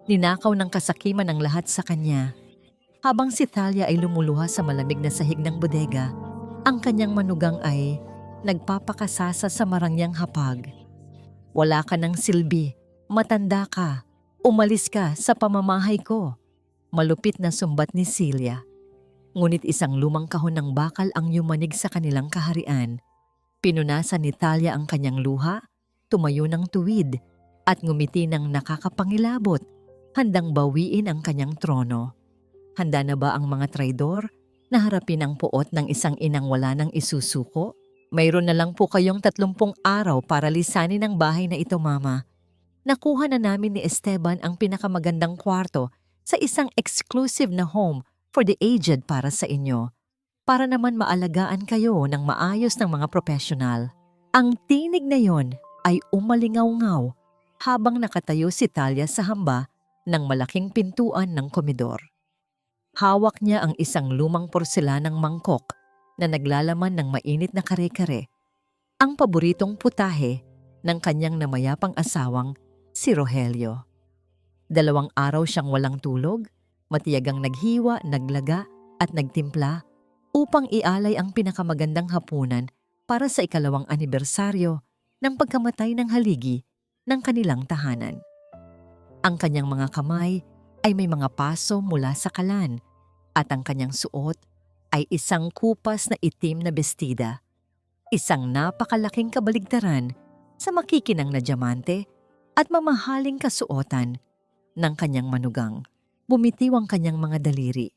Ninakaw ng kasakiman ang lahat sa kanya. Habang si Thalia ay lumuluha sa malamig na sahig ng bodega, ang kanyang manugang ay nagpapakasasa sa marangyang hapag. Wala ka ng silbi, matanda ka, umalis ka sa pamamahay ko. Malupit na sumbat ni Celia. Ngunit isang lumang kahon ng bakal ang yumanig sa kanilang kaharian. Pinunasan ni Thalia ang kanyang luha, tumayo ng tuwid, at ngumiti ng nakakapangilabot, handang bawiin ang kanyang trono. Handa na ba ang mga traidor na harapin ang puot ng isang inang wala nang isusuko? Mayroon na lang po kayong 30 araw para lisanin ang bahay na ito, Mama. Nakuha na namin ni Esteban ang pinakamagandang kwarto sa isang exclusive na home for the aged para sa inyo, para naman maalagaan kayo ng maayos ng mga profesional. Ang tinig na yon ay umalingaw-ngaw habang nakatayo si Thalia sa hamba ng malaking pintuan ng komedor. Hawak niya ang isang lumang porselanang mangkok na naglalaman ng mainit na kare-kare, ang paboritong putahe ng kanyang namayapang asawang si Rogelio. 2 araw siyang walang tulog, matiyagang naghiwa, naglaga at nagtimpla upang ialay ang pinakamagandang hapunan para sa 2nd anibersaryo ng pagkamatay ng haligi ng kanilang tahanan. Ang kanyang mga kamay ay may mga paso mula sa kalan at ang kanyang suot ay isang kupas na itim na bestida, isang napakalaking kabaligtaran sa makikinang na diamante at mamahaling kasuotan ng kanyang manugang. Bumitiw ang kanyang mga daliri.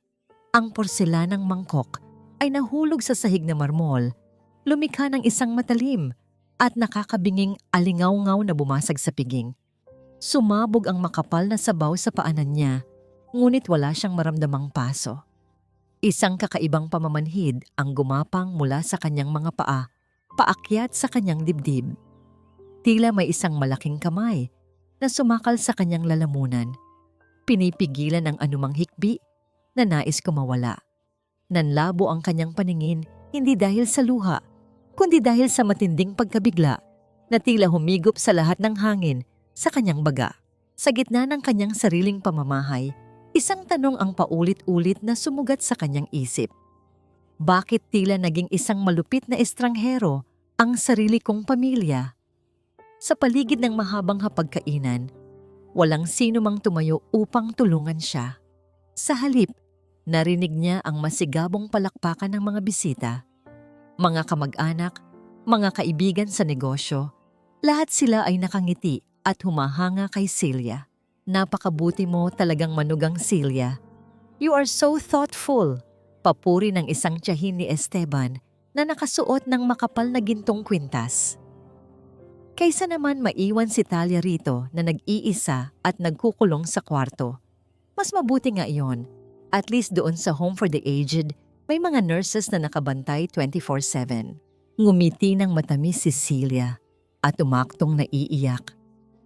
Ang porselanang mangkok ay nahulog sa sahig na marmol, lumikha ng isang matalim at nakakabinging alingaw-ngaw na bumasag sa piging. Sumabog ang makapal na sabaw sa paanan niya, ngunit wala siyang maramdamang paso. Isang kakaibang pamamanhid ang gumapang mula sa kanyang mga paa, paakyat sa kanyang dibdib. Tila may isang malaking kamay na sumakal sa kanyang lalamunan. Pinipigilan ang anumang hikbi na nais kumawala. Nanlabo ang kanyang paningin hindi dahil sa luha, kundi dahil sa matinding pagkabigla na tila humigop sa lahat ng hangin sa kanyang baga. Sa gitna ng kanyang sariling pamamahay, isang tanong ang paulit-ulit na sumugat sa kanyang isip. Bakit tila naging isang malupit na estranghero ang sarili kong pamilya? Sa paligid ng mahabang hapagkainan, walang sino mang tumayo upang tulungan siya. Sa halip, narinig niya ang masigabong palakpakan ng mga bisita. Mga kamag-anak, mga kaibigan sa negosyo, lahat sila ay nakangiti at humahanga kay Celia. Napakabuti mo talagang manugang Celia. You are so thoughtful. Papuri ng isang tiyahin ni Esteban na nakasuot ng makapal na gintong kwintas. Kaysa naman maiwan si Thalia rito na nag-iisa at nagkukulong sa kwarto. Mas mabuti nga iyon. At least doon sa home for the aged, may mga nurses na nakabantay 24/7. Ngumiti ng matamis si Celia at umaktong naiiyak.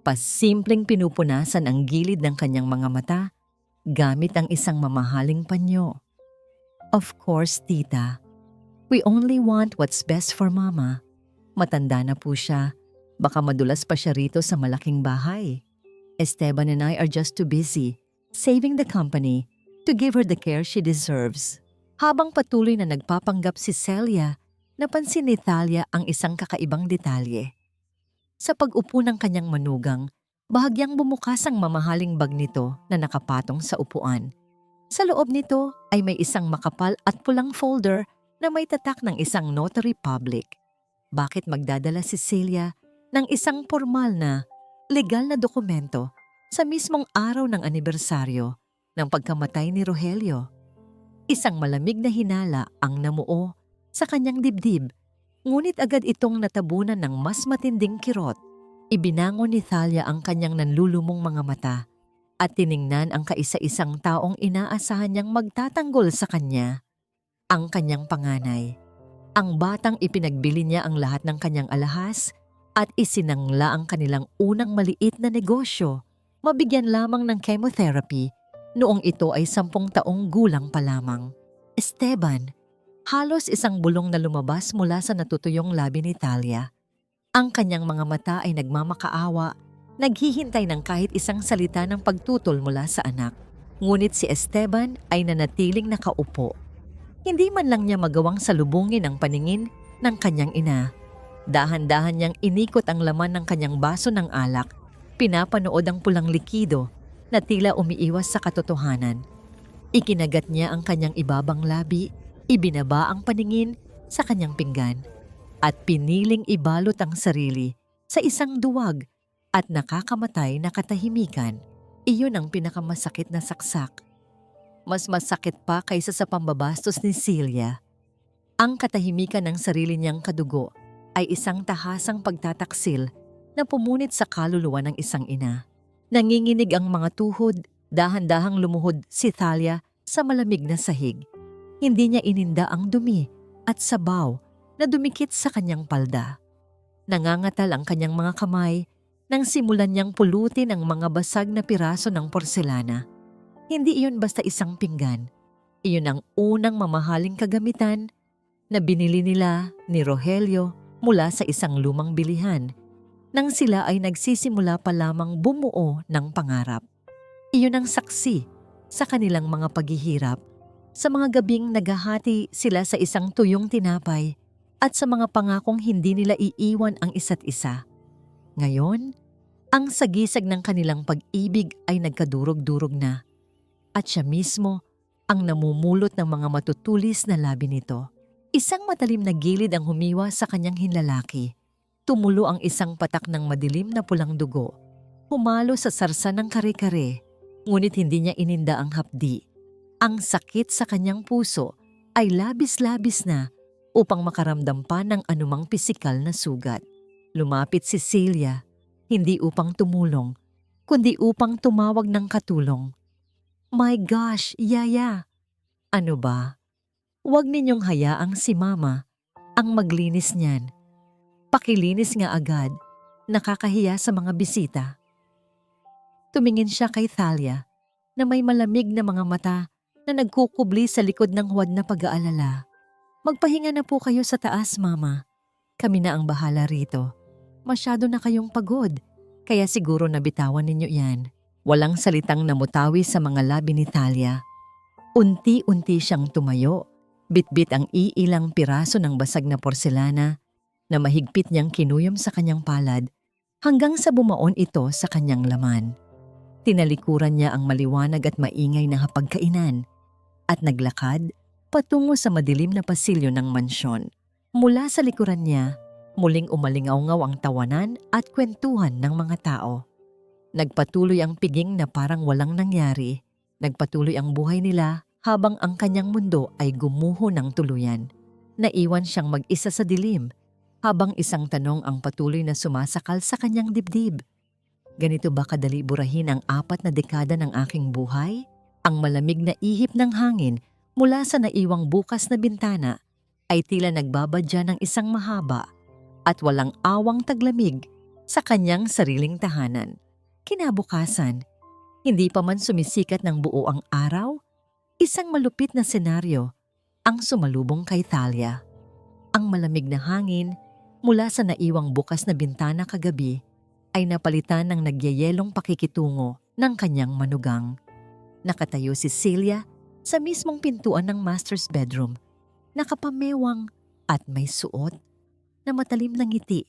Pasimpleng pinupunasan ang gilid ng kanyang mga mata gamit ang isang mamahaling panyo. Of course, tita. We only want what's best for Mama. Matanda na po siya. Baka madulas pa siya rito sa malaking bahay. Esteban and I are just too busy saving the company to give her the care she deserves. Habang patuloy na nagpapanggap si Celia, napansin ni Thalia ang isang kakaibang detalye. Sa pag-upo ng kanyang manugang, bahagyang bumukas ang mamahaling bag nito na nakapatong sa upuan. Sa loob nito ay may isang makapal at pulang folder na may tatak ng isang notary public. Bakit magdadala si Celia ng isang formal na, legal na dokumento sa mismong araw ng anibersaryo ng pagkamatay ni Rogelio? Isang malamig na hinala ang namuo sa kanyang dibdib, ngunit agad itong natabunan ng mas matinding kirot. Ibinangon ni Thalia ang kanyang nanlulumong mga mata at tiningnan ang kaisa-isang taong inaasahan niyang magtatanggol sa kanya. Ang kanyang panganay. Ang batang ipinagbili niya ang lahat ng kanyang alahas at isinangla ang kanilang unang maliit na negosyo, mabigyan lamang ng chemotherapy noong ito ay 10 taong gulang pa lamang. Esteban. Halos isang bulong na lumabas mula sa natutuyong labi ni Thalia. Ang kanyang mga mata ay nagmamakaawa Naghihintay ng kahit isang salita ng pagtutol mula sa anak. Ngunit si Esteban ay nanatiling nakaupo. Hindi man lang niya magawang salubungin ang paningin ng kanyang ina. Dahan-dahan niyang inikot ang laman ng kanyang baso ng alak. Pinapanood ang pulang likido na tila umiiwas sa katotohanan. Ikinagat niya ang kanyang ibabang labi, ibinaba ang paningin sa kanyang pinggan, at piniling ibalot ang sarili sa isang duwag at nakakamatay na katahimikan. Iyon ang pinakamasakit na saksak. Mas masakit pa kaysa sa pambabastos ni Celia. Ang katahimikan ng sarili niyang kadugo ay isang tahasang pagtataksil na pumunit sa kaluluwa ng isang ina. Nanginginig ang mga tuhod, dahan-dahang lumuhod si Thalia sa malamig na sahig. Hindi niya ininda ang dumi at sabaw na dumikit sa kanyang palda. Nangangatal ang kanyang mga kamay nang simulan niyang pulutin ang mga basag na piraso ng porselana. Hindi iyon basta isang pinggan. Iyon ang unang mamahaling kagamitan na binili nila ni Rogelio mula sa isang lumang bilihan nang sila ay nagsisimula pa lamang bumuo ng pangarap. Iyon ang saksi sa kanilang mga paghihirap, sa mga gabing naghahati sila sa isang tuyong tinapay at sa mga pangakong hindi nila iiwan ang isa't isa. Ngayon, ang sagisag ng kanilang pag-ibig ay nagkadurog-durog na at siya mismo ang namumulot ng mga matutulis na labi nito. Isang matalim na gilid ang humiwa sa kanyang hinlalaki. Tumulo ang isang patak ng madilim na pulang dugo. Humalo sa sarsa ng kare-kare, ngunit hindi niya ininda ang hapdi. Ang sakit sa kanyang puso ay labis-labis na upang makaramdam pa ng anumang pisikal na sugat. Lumapit si Celia, hindi upang tumulong, kundi upang tumawag ng katulong. My gosh, Yaya! Ano ba? Huwag ninyong hayaang si Mama ang maglinis niyan. Pakilinis nga agad, nakakahiya sa mga bisita. Tumingin siya kay Thalia na may malamig na mga mata na nagkukubli sa likod ng huwad na pag-aalala. Magpahinga na po kayo sa taas, Mama. Kami na ang bahala rito. Masyado na kayong pagod, kaya siguro nabitawan ninyo yan. Walang salitang namutawi sa mga labi ni Thalia. Unti-unti siyang tumayo, bitbit ang iilang piraso ng basag na porselana na mahigpit niyang kinuyom sa kanyang palad hanggang sa bumaon ito sa kanyang laman. Tinalikuran niya ang maliwanag at maingay na hapagkainan at naglakad patungo sa madilim na pasilyo ng mansyon. Mula sa likuran niya, muling umalingaw-ngaw ang tawanan at kwentuhan ng mga tao. Nagpatuloy ang piging na parang walang nangyari. Nagpatuloy ang buhay nila habang ang kanyang mundo ay gumuho ng tuluyan. Naiwan siyang mag-isa sa dilim habang isang tanong ang patuloy na sumasakal sa kanyang dibdib. Ganito ba kadali burahin ang 4 na dekada ng aking buhay? Ang malamig na ihip ng hangin mula sa naiwang bukas na bintana ay tila nagbabadya ng isang mahaba at walang awang taglamig sa kanyang sariling tahanan. Kinabukasan, hindi pa man sumisikat ng buo ang araw, isang malupit na senaryo ang sumalubong kay Thalia. Ang malamig na hangin mula sa naiwang bukas na bintana kagabi ay napalitan ng nagyayelong pakikitungo ng kanyang manugang. Nakatayo si Celia sa mismong pintuan ng master's bedroom, nakapamewang at may suot na matalim na ngiti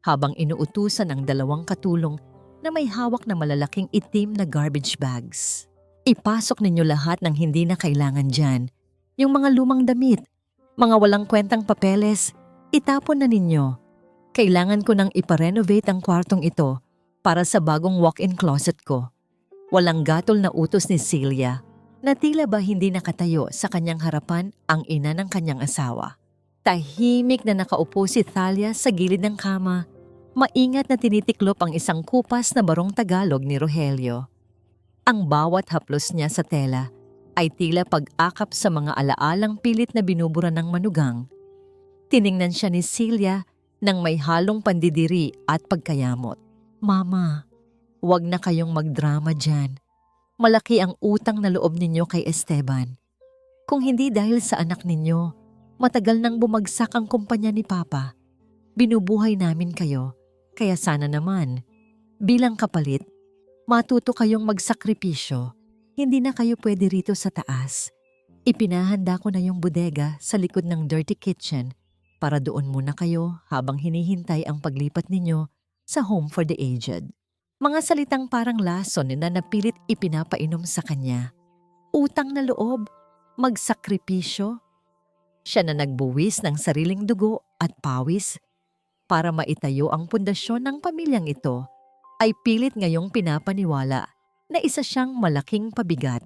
habang inuutusan ang 2 katulong na may hawak na malalaking itim na garbage bags. Ipasok ninyo lahat ng hindi na kailangan dyan. Yung mga lumang damit, mga walang kwentang papeles, itapon na ninyo. Kailangan ko nang iparenovate ang kwartong ito para sa bagong walk-in closet ko. Walang gatol na utos ni Celia na tila ba hindi nakatayo sa kanyang harapan ang ina ng kanyang asawa. Tahimik na nakaupo si Thalia sa gilid ng kama. Maingat na tinitiklop ang isang kupas na barong Tagalog ni Rogelio. Ang bawat haplos niya sa tela ay tila pag-akap sa mga alaalang pilit na binubura ng manugang. Tiningnan siya ni Celia nang may halong pandidiri at pagkayamot. Mama, huwag na kayong magdrama dyan. Malaki ang utang na loob ninyo kay Esteban. Kung hindi dahil sa anak ninyo, matagal nang bumagsak ang kumpanya ni Papa. Binubuhay namin kayo, kaya sana naman, Bilang kapalit, matuto kayong magsakripisyo. Hindi na kayo pwede rito sa taas. Ipinahanda ko na yung bodega sa likod ng dirty kitchen para doon muna kayo habang hinihintay ang paglipat ninyo sa home for the aged. Mga salitang parang lason na napilit ipinapainom sa kanya. Utang na loob, magsakripisyo. Siya na nagbuwis ng sariling dugo at pawis para maitayo ang pundasyon ng pamilyang ito, ay pilit ngayong pinapaniwala na isa siyang malaking pabigat.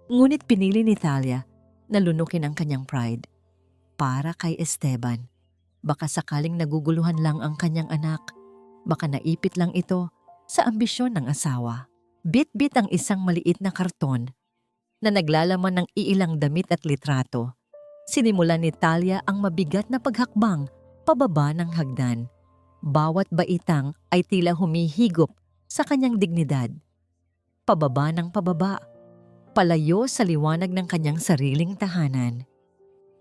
Ngunit pinili ni Thalia na lunukin ang kanyang pride para kay Esteban. Baka sakaling naguguluhan lang ang kanyang anak, baka naipit lang ito sa ambisyon ng asawa. Bit-bit ang isang maliit na karton na naglalaman ng iilang damit at litrato. Sinimulan ni Thalia ang mabigat na paghakbang pababa ng hagdan. Bawat baitang ay tila humihigop sa kanyang dignidad. Pababa ng pababa, palayo sa liwanag ng kanyang sariling tahanan.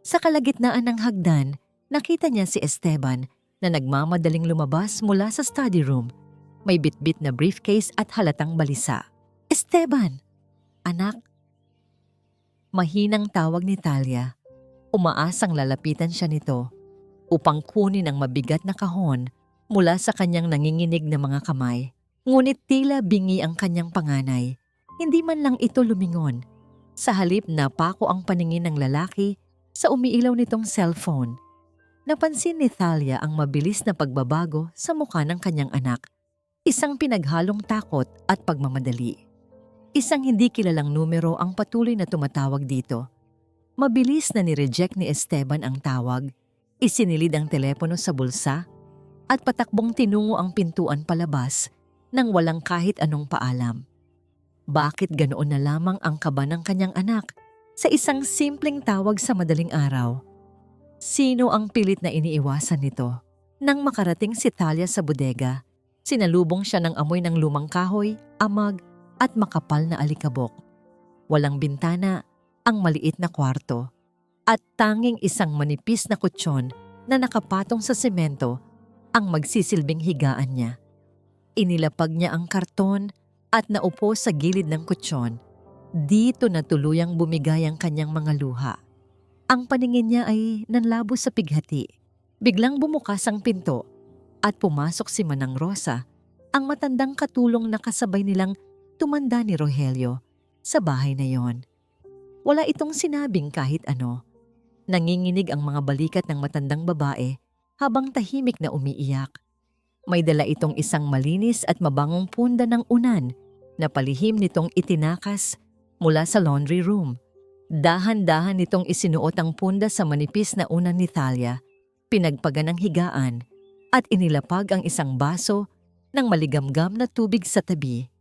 Sa kalagitnaan ng hagdan, nakita niya si Esteban na nagmamadaling lumabas mula sa study room. May bitbit na briefcase at halatang balisa. "Esteban! Anak!" Mahinang tawag ni Thalia. Umaasang lalapitan siya nito upang kunin ang mabigat na kahon mula sa kanyang nanginginig na mga kamay. Ngunit tila bingi ang kanyang panganay. Hindi man lang ito lumingon. Sa halip napako ang paningin ng lalaki sa umiilaw nitong cellphone. Napansin ni Thalia ang mabilis na pagbabago sa mukha ng kanyang anak. Isang pinaghalong takot at pagmamadali. Isang hindi kilalang numero ang patuloy na tumatawag dito. Mabilis na ni-reject ni Esteban ang tawag. Isinilid ang telepono sa bulsa at patakbong tinungo ang pintuan palabas nang walang kahit anong paalam. Bakit ganoon na lamang ang kaba ng kanyang anak sa isang simpleng tawag sa madaling araw? Sino ang pilit na iniiwasan nito? Nang makarating si Thalia sa bodega, sinalubong siya ng amoy ng lumang kahoy, amag at makapal na alikabok. Walang bintana ang maliit na kwarto at tanging isang manipis na kutsyon na nakapatong sa semento ang magsisilbing higaan niya. Inilapag niya ang karton at naupo sa gilid ng kutsyon. Dito na tuluyang bumigay ang kanyang mga luha. Ang paningin niya ay nanlabo sa pighati. Biglang bumukas ang pinto at pumasok si Manang Rosa, ang matandang katulong na kasabay nilang tumanda ni Rogelio sa bahay na yon. Wala itong sinabing kahit ano. Nanginginig ang mga balikat ng matandang babae habang tahimik na umiiyak. May dala itong isang malinis at mabangong punda ng unan na palihim nitong itinakas mula sa laundry room. Dahan-dahan nitong isinuot ang punda sa manipis na unan ni Thalia, pinagpagan ng higaan at inilapag ang isang baso ng maligamgam na tubig sa tabi.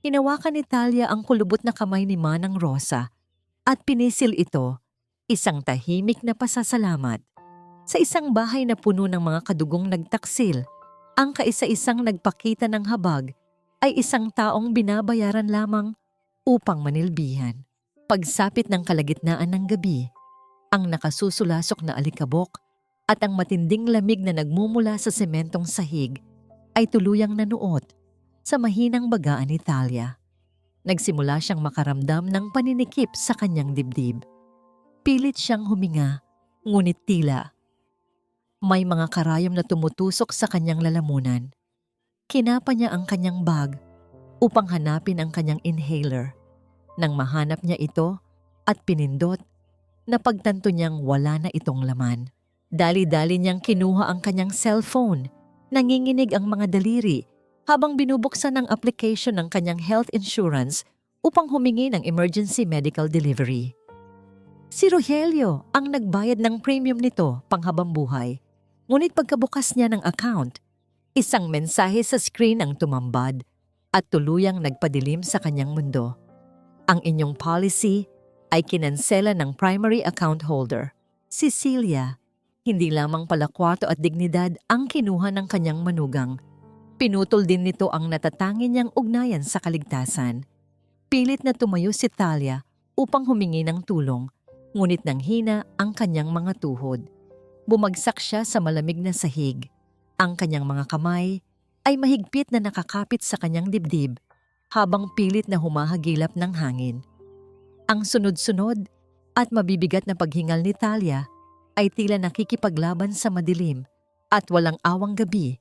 Hinawakan ni Thalia ang kulubot na kamay ni Manang Rosa at pinisil ito, isang tahimik na pasasalamat. Sa isang bahay na puno ng mga kadugong nagtaksil, ang kaisa-isang nagpakita ng habag ay isang taong binabayaran lamang upang manilbihan. Pagsapit ng kalagitnaan ng gabi, ang nakasusulasok na alikabok at ang matinding lamig na nagmumula sa sementong sahig ay tuluyang nanuot sa mahinang bagaan ni Thalia. Nagsimula siyang makaramdam ng paninikip sa kanyang dibdib. Pilit siyang huminga, ngunit tila may mga karayom na tumutusok sa kanyang lalamunan. Kinapa niya ang kanyang bag upang hanapin ang kanyang inhaler. Nang mahanap niya ito at pinindot, napagtanto niyang wala na itong laman. Dali-dali niyang kinuha ang kanyang cellphone. Nanginginig ang mga daliri habang binubuksan ang application ng kanyang health insurance upang humingi ng emergency medical delivery. Si Rogelio ang nagbayad ng premium nito panghabang buhay. Ngunit pagkabukas niya ng account, isang mensahe sa screen ang tumambad at tuluyang nagpadilim sa kanyang mundo. Ang inyong policy ay kinansela ng primary account holder, si Celia. Hindi lamang pala kwarto at dignidad ang kinuha ng kanyang manugang. Pinutol din nito ang natatangi niyang ugnayan sa kaligtasan. Pilit na tumayo si Thalia upang humingi ng tulong, ngunit nanghina ang kanyang mga tuhod. Bumagsak siya sa malamig na sahig. Ang kanyang mga kamay ay mahigpit na nakakapit sa kanyang dibdib habang pilit na humahagilap ng hangin. Ang sunod-sunod at mabibigat na paghingal ni Talia ay tila nakikipaglaban sa madilim at walang awang gabi,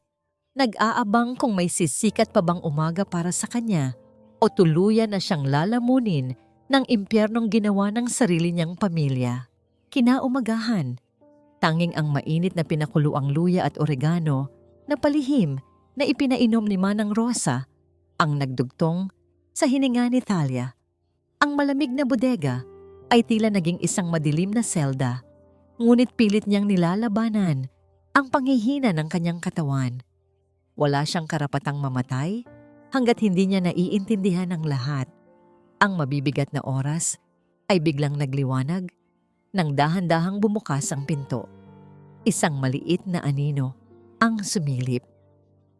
nag-aabang kung may sisikat pa bang umaga para sa kanya o tuluyan na siyang lalamunin ng impyernong ginawa ng sarili niyang pamilya. Kinaumagahan, tanging ang mainit na pinakuluang luya at oregano na palihim na ipinainom ni Manang Rosa ang nagdugtong sa hininga ni Talia. Ang malamig na bodega ay tila naging isang madilim na selda, ngunit pilit niyang nilalabanan ang panghihina ng kanyang katawan. Wala siyang karapatang mamatay hanggat hindi niya naiintindihan ang lahat. Ang mabibigat na oras ay biglang nagliwanag nang dahan-dahang bumukas ang pinto. Isang maliit na anino ang sumilip.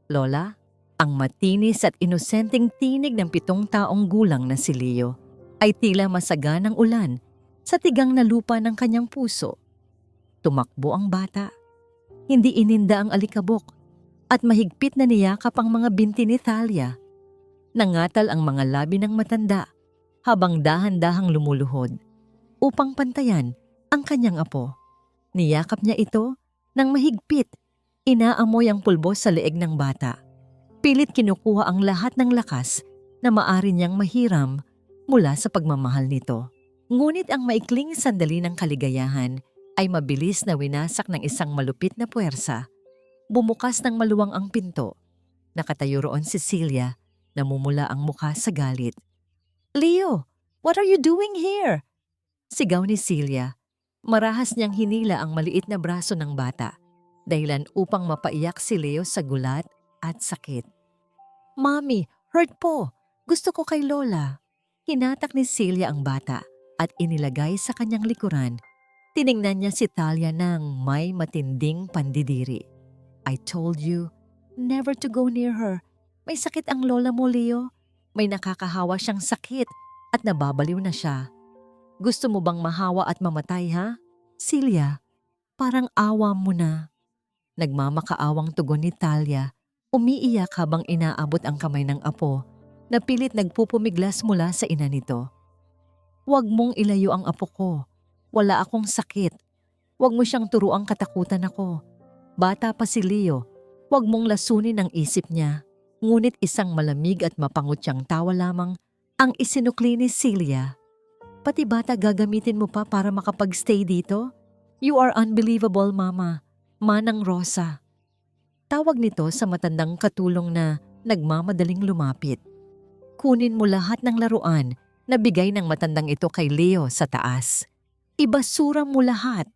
Lola, ang matinis at inosenteng tinig ng 7 taong gulang na si Leo ay tila masaganang ulan sa tigang na lupa ng kanyang puso. Tumakbo ang bata. Hindi ininda ang alikabok at mahigpit na niyakap ang mga binti ni Talia. Nangatal ang mga labi ng matanda habang dahan-dahang lumuluhod upang pantayan ang kanyang apo. Niyakap niya ito ng mahigpit. Inaamoy ang pulbos sa leeg ng bata. Pilit kinukuha ang lahat ng lakas na maaari niyang mahiram mula sa pagmamahal nito. Ngunit ang maikling sandali ng kaligayahan ay mabilis na winasak ng isang malupit na puwersa. Bumukas ng maluwang ang pinto. Nakatayo roon si Celia, namumula ang mukha sa galit. "Leo, what are you doing here?" Sigaw ni Celia. Marahas niyang hinila ang maliit na braso ng bata, dahilan upang mapaiyak si Leo sa gulat at sakit. "Mommy, hurt po. Gusto ko kay Lola." Hinatak ni Celia ang bata at inilagay sa kanyang likuran. Tiningnan niya si Talia ng may matinding pandidiri. "I told you never to go near her. May sakit ang lola mo, Leo. May nakakahawa siyang sakit at nababaliw na siya. Gusto mo bang mahawa at mamatay, ha? Celia, parang awa mo na." Nagmamakaawang tugon ni Talia, umiiyak habang inaabot ang kamay ng apo na pilit nagpupumiglas mula sa ina nito. "Huwag mong ilayo ang apo ko. Wala akong sakit. Huwag mo siyang turuang katakutan ako. Bata pa si Leo. Huwag mong lasunin ang isip niya." Ngunit isang malamig at mapangutyang tawa lamang ang isinukli ni Celia. "Pati bata gagamitin mo pa para makapag-stay dito? You are unbelievable, Mama. Manang Rosa." Tawag nito sa matandang katulong na nagmamadaling lumapit. "Kunin mo lahat ng laruan na bigay ng matandang ito kay Leo sa taas. Ibasura mo lahat.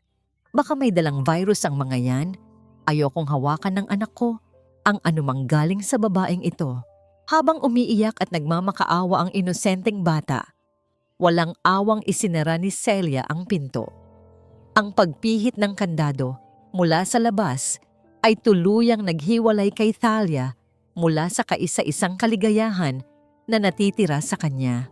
Baka may dalang virus ang mga yan. Ayokong hawakan ng anak ko ang anumang galing sa babaeng ito." Habang umiiyak at nagmamakaawa ang inosenteng bata, walang awang isinara ni Celia ang pinto. Ang pagpihit ng kandado mula sa labas ay tuluyang naghiwalay kay Talia mula sa kaisa-isang kaligayahan na natitira sa kanya.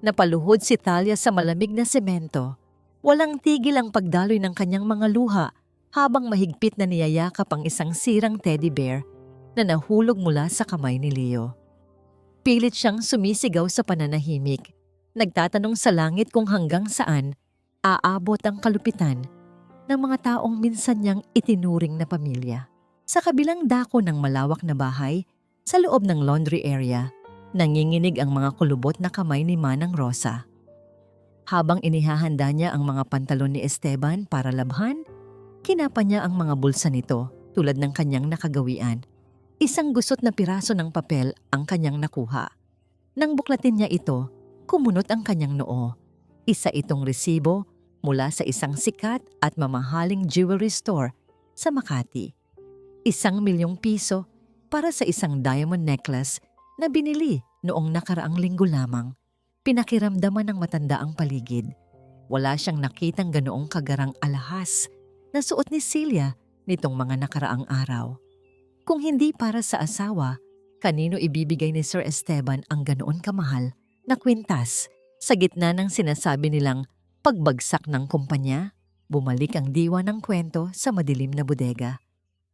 Napaluhod si Talia sa malamig na semento. Walang tigil ang pagdaloy ng kanyang mga luha habang mahigpit na niyayakap ang isang sirang teddy bear na nahulog mula sa kamay ni Leo. Pilit siyang sumisigaw sa pananahimik, nagtatanong sa langit kung hanggang saan aabot ang kalupitan ng mga taong minsan niyang itinuring na pamilya. Sa kabilang dako ng malawak na bahay, sa loob ng laundry area, nanginginig ang mga kulubot na kamay ni Manang Rosa. Habang inihahanda niya ang mga pantalon ni Esteban para labhan, kinapa niya ang mga bulsa nito tulad ng kanyang nakagawian. Isang gusot na piraso ng papel ang kanyang nakuha. Nang buklatin niya ito, kumunot ang kanyang noo. Isa itong resibo mula sa isang sikat at mamahaling jewelry store sa Makati. 1,000,000 piso para sa isang diamond necklace na binili noong nakaraang linggo lamang. Pinakiramdaman ng matanda ang paligid. Wala siyang nakitang ganoong kagarang alahas na suot ni Celia nitong mga nakaraang araw. Kung hindi para sa asawa, kanino ibibigay ni Sir Esteban ang ganoon kamahal na kwintas sa gitna ng sinasabi nilang pagbagsak ng kumpanya? Bumalik ang diwa ng kwento sa madilim na bodega.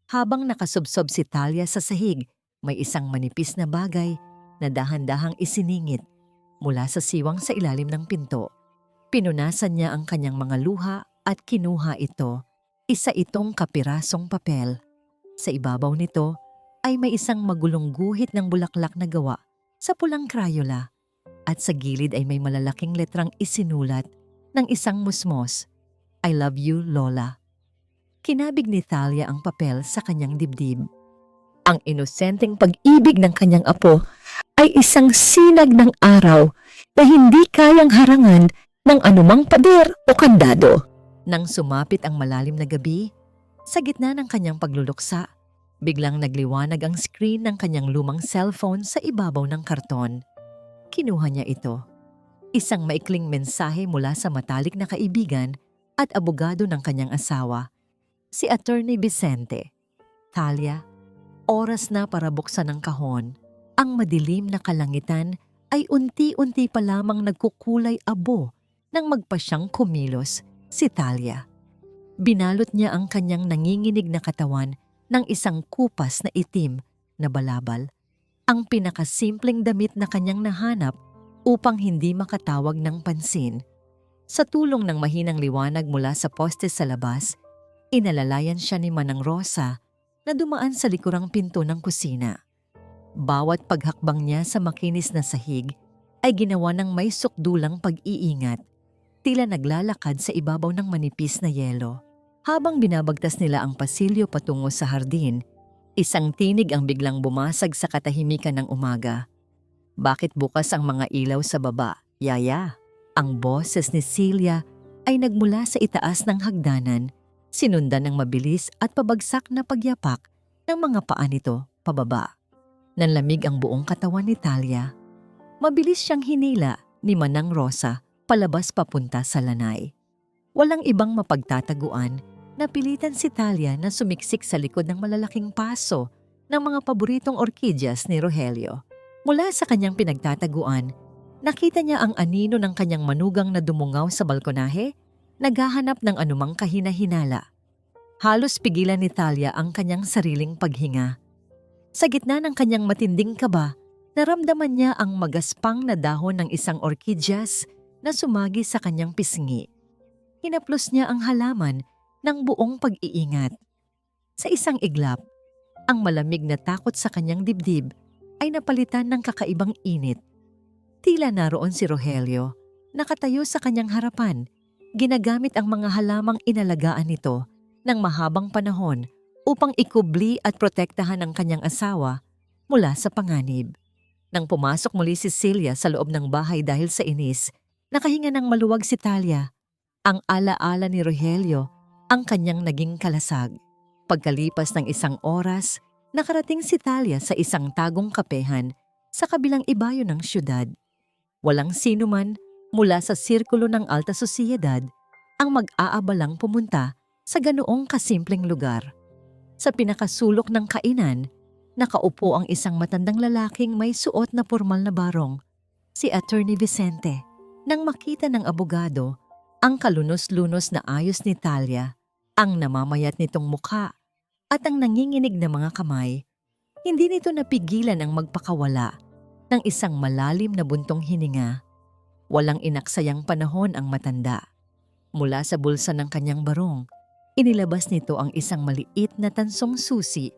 Habang nakasubsob si Talia sa sahig May isang manipis na bagay na dahan-dahang isiningit mula sa siwang sa ilalim ng pinto. Pinunasan niya ang kanyang mga luha at kinuha ito. Isa itong kapirasong papel. Sa ibabaw nito ay may isang magulong guhit ng bulaklak na gawa sa pulang Crayola at sa gilid ay may malalaking letrang isinulat ng isang musmos, "I love you, Lola." Kinabig ni Thalia ang papel sa kanyang dibdib. Ang inosenteng pag-ibig ng kanyang apo ay isang sinag ng araw na hindi kayang harangan ng anumang pader o kandado. Nang sumapit ang malalim na gabi, sa gitna ng kanyang pagluluksa, biglang nagliwanag ang screen ng kanyang lumang cellphone sa ibabaw ng karton. Kinuha niya ito. Isang maikling mensahe mula sa matalik na kaibigan at abogado ng kanyang asawa, si Attorney Vicente. "Thalia, oras na para buksan ang kahon. Ang madilim na kalangitan ay unti-unti pa lamang nagkukulay abo nang magpasyang kumilos si Thalia." Binalot niya ang kanyang nanginginig na katawan ng isang kupas na itim na balabal, ang pinakasimpleng damit na kanyang nahanap upang hindi makatawag ng pansin. Sa tulong ng mahinang liwanag mula sa poste sa labas, inalalayan siya ni Manang Rosa na dumaan sa likurang pinto ng kusina. Bawat paghakbang niya sa makinis na sahig ay ginawa ng may sukdulang pag-iingat, tila naglalakad sa ibabaw ng manipis na yelo. Habang binabagtas nila ang pasilyo patungo sa hardin, isang tinig ang biglang bumasag sa katahimikan ng umaga. "Bakit bukas ang mga ilaw sa baba, Yaya?" Ang boses ni Celia ay nagmula sa itaas ng hagdanan, sinundan ng mabilis at pabagsak na pagyapak ng mga paa nito pababa. Nanlamig ang buong katawan ni Thalia. Mabilis siyang hinila ni Manang Rosa palabas papunta sa lanay. Walang ibang mapagtataguan, napilitan si Thalia na sumiksik sa likod ng malalaking paso ng mga paboritong orkidyas ni Rogelio. Mula sa kanyang pinagtataguan, nakita niya ang anino ng kanyang manugang na dumungaw sa balkonahe, naghahanap ng anumang kahina-hinala. Halos pigilan ni Thalia ang kanyang sariling paghinga. Sa gitna ng kanyang matinding kaba, naramdaman niya ang magaspang na dahon ng isang orkidyas na sumagi sa kanyang pisngi. Hinaplos niya ang halaman ng buong pag-iingat. Sa isang iglap, ang malamig na takot sa kanyang dibdib ay napalitan ng kakaibang init. Tila naroon si Rogelio, nakatayo sa kanyang harapan, ginagamit ang mga halamang inalagaan nito ng mahabang panahon upang ikubli at protektahan ang kanyang asawa mula sa panganib. Nang pumasok muli si Celia sa loob ng bahay dahil sa inis, nakahinga ng maluwag si Thalia. Ang alaala ni Rogelio ang kanyang naging kalasag. Pagkalipas ng isang oras, nakarating si Thalia sa isang tagong kapehan sa kabilang ibayo ng syudad. Walang sino man mula sa sirkulo ng alta sosyedad ang mag-aabalang pumunta sa ganoong kasimpleng lugar. Sa pinakasulok ng kainan, nakaupo ang isang matandang lalaking may suot na pormal na barong, si Attorney Vicente. Nang makita ng abogado ang kalunos-lunos na ayos ni Thalia, ang namamayat nitong mukha at ang nanginginig na mga kamay, hindi nito napigilan ang magpakawala ng isang malalim na buntong hininga. Walang inaksayang panahon ang matanda. Mula sa bulsa ng kanyang barong, inilabas nito ang isang maliit na tansong susi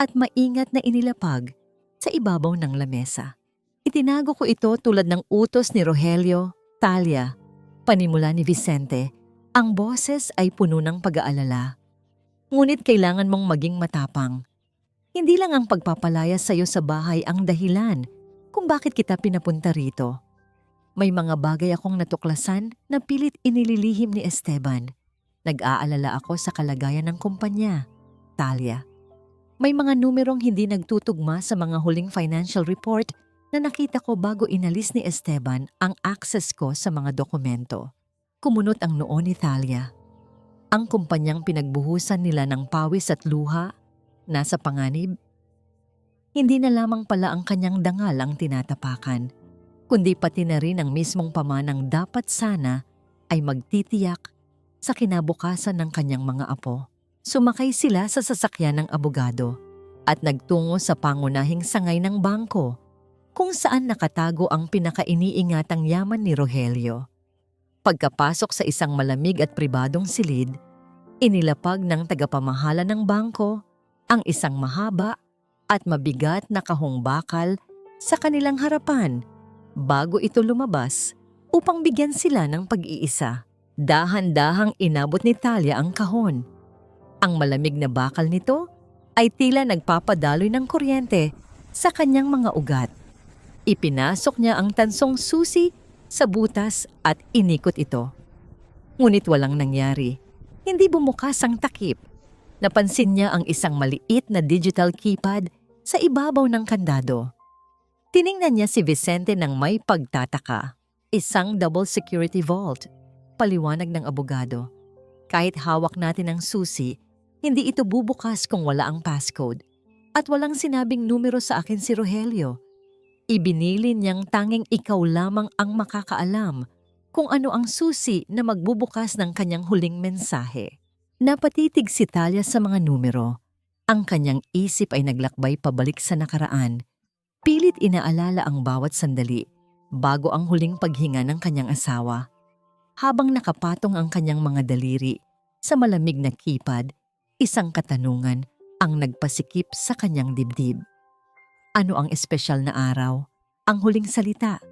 at maingat na inilapag sa ibabaw ng lamesa. "Itinago ko ito tulad ng utos ni Rogelio, Thalia," panimula ni Vicente. Ang boses ay puno ng pag-aalala. "Ngunit kailangan mong maging matapang. Hindi lang ang pagpapalaya sa iyo sa bahay ang dahilan kung bakit kita pinapunta rito. May mga bagay akong natuklasan na pilit inililihim ni Esteban. Nag-aalala ako sa kalagayan ng kumpanya, Thalia. May mga numerong hindi nagtutugma sa mga huling financial report na nakita ko bago inalis ni Esteban ang access ko sa mga dokumento." Kumunot ang noo ni Thalia. Ang kumpanyang pinagbuhusan nila ng pawis at luha, nasa panganib. Hindi na lamang pala ang kanyang dangal ang tinatapakan, kundi pati na rin ang mismong pamanang dapat sana ay magtitiyak sa kinabukasan ng kanyang mga apo. Sumakay sila sa sasakyan ng abogado. at nagtungo sa pangunahing sangay ng bangko kung saan nakatago ang pinakainiingatang yaman ni Rogelio. Pagkapasok sa isang malamig at pribadong silid, inilapag ng tagapamahala ng bangko ang isang mahaba at mabigat na kahong bakal sa kanilang harapan bago ito lumabas upang bigyan sila ng pag-iisa. Dahan-dahang inabot ni Talia ang kahon. Ang malamig na bakal nito ay tila nagpapadaloy ng kuryente sa kanyang mga ugat. Ipinasok niya ang tansong susi sa butas at inikot ito. Ngunit walang nangyari. Hindi bumukas ang takip. Napansin niya ang isang maliit na digital keypad sa ibabaw ng kandado. Tiningnan niya si Vicente ng may pagtataka. Isang double security vault, paliwanag ng abogado. Kahit hawak natin ang susi, hindi ito bubukas kung wala ang passcode. At walang sinabing numero sa akin si Rogelio. Ibinilin niyang tanging ikaw lamang ang makakaalam kung ano ang susi na magbubukas ng kanyang huling mensahe. Napatitig si Talia sa mga numero. Ang kanyang isip ay naglakbay pabalik sa nakaraan. Pilit inaalala ang bawat sandali bago ang huling paghinga ng kanyang asawa. Habang nakapatong ang kanyang mga daliri sa malamig na keypad, isang katanungan ang nagpasikip sa kanyang dibdib. Ano ang espesyal na araw? Ang huling salita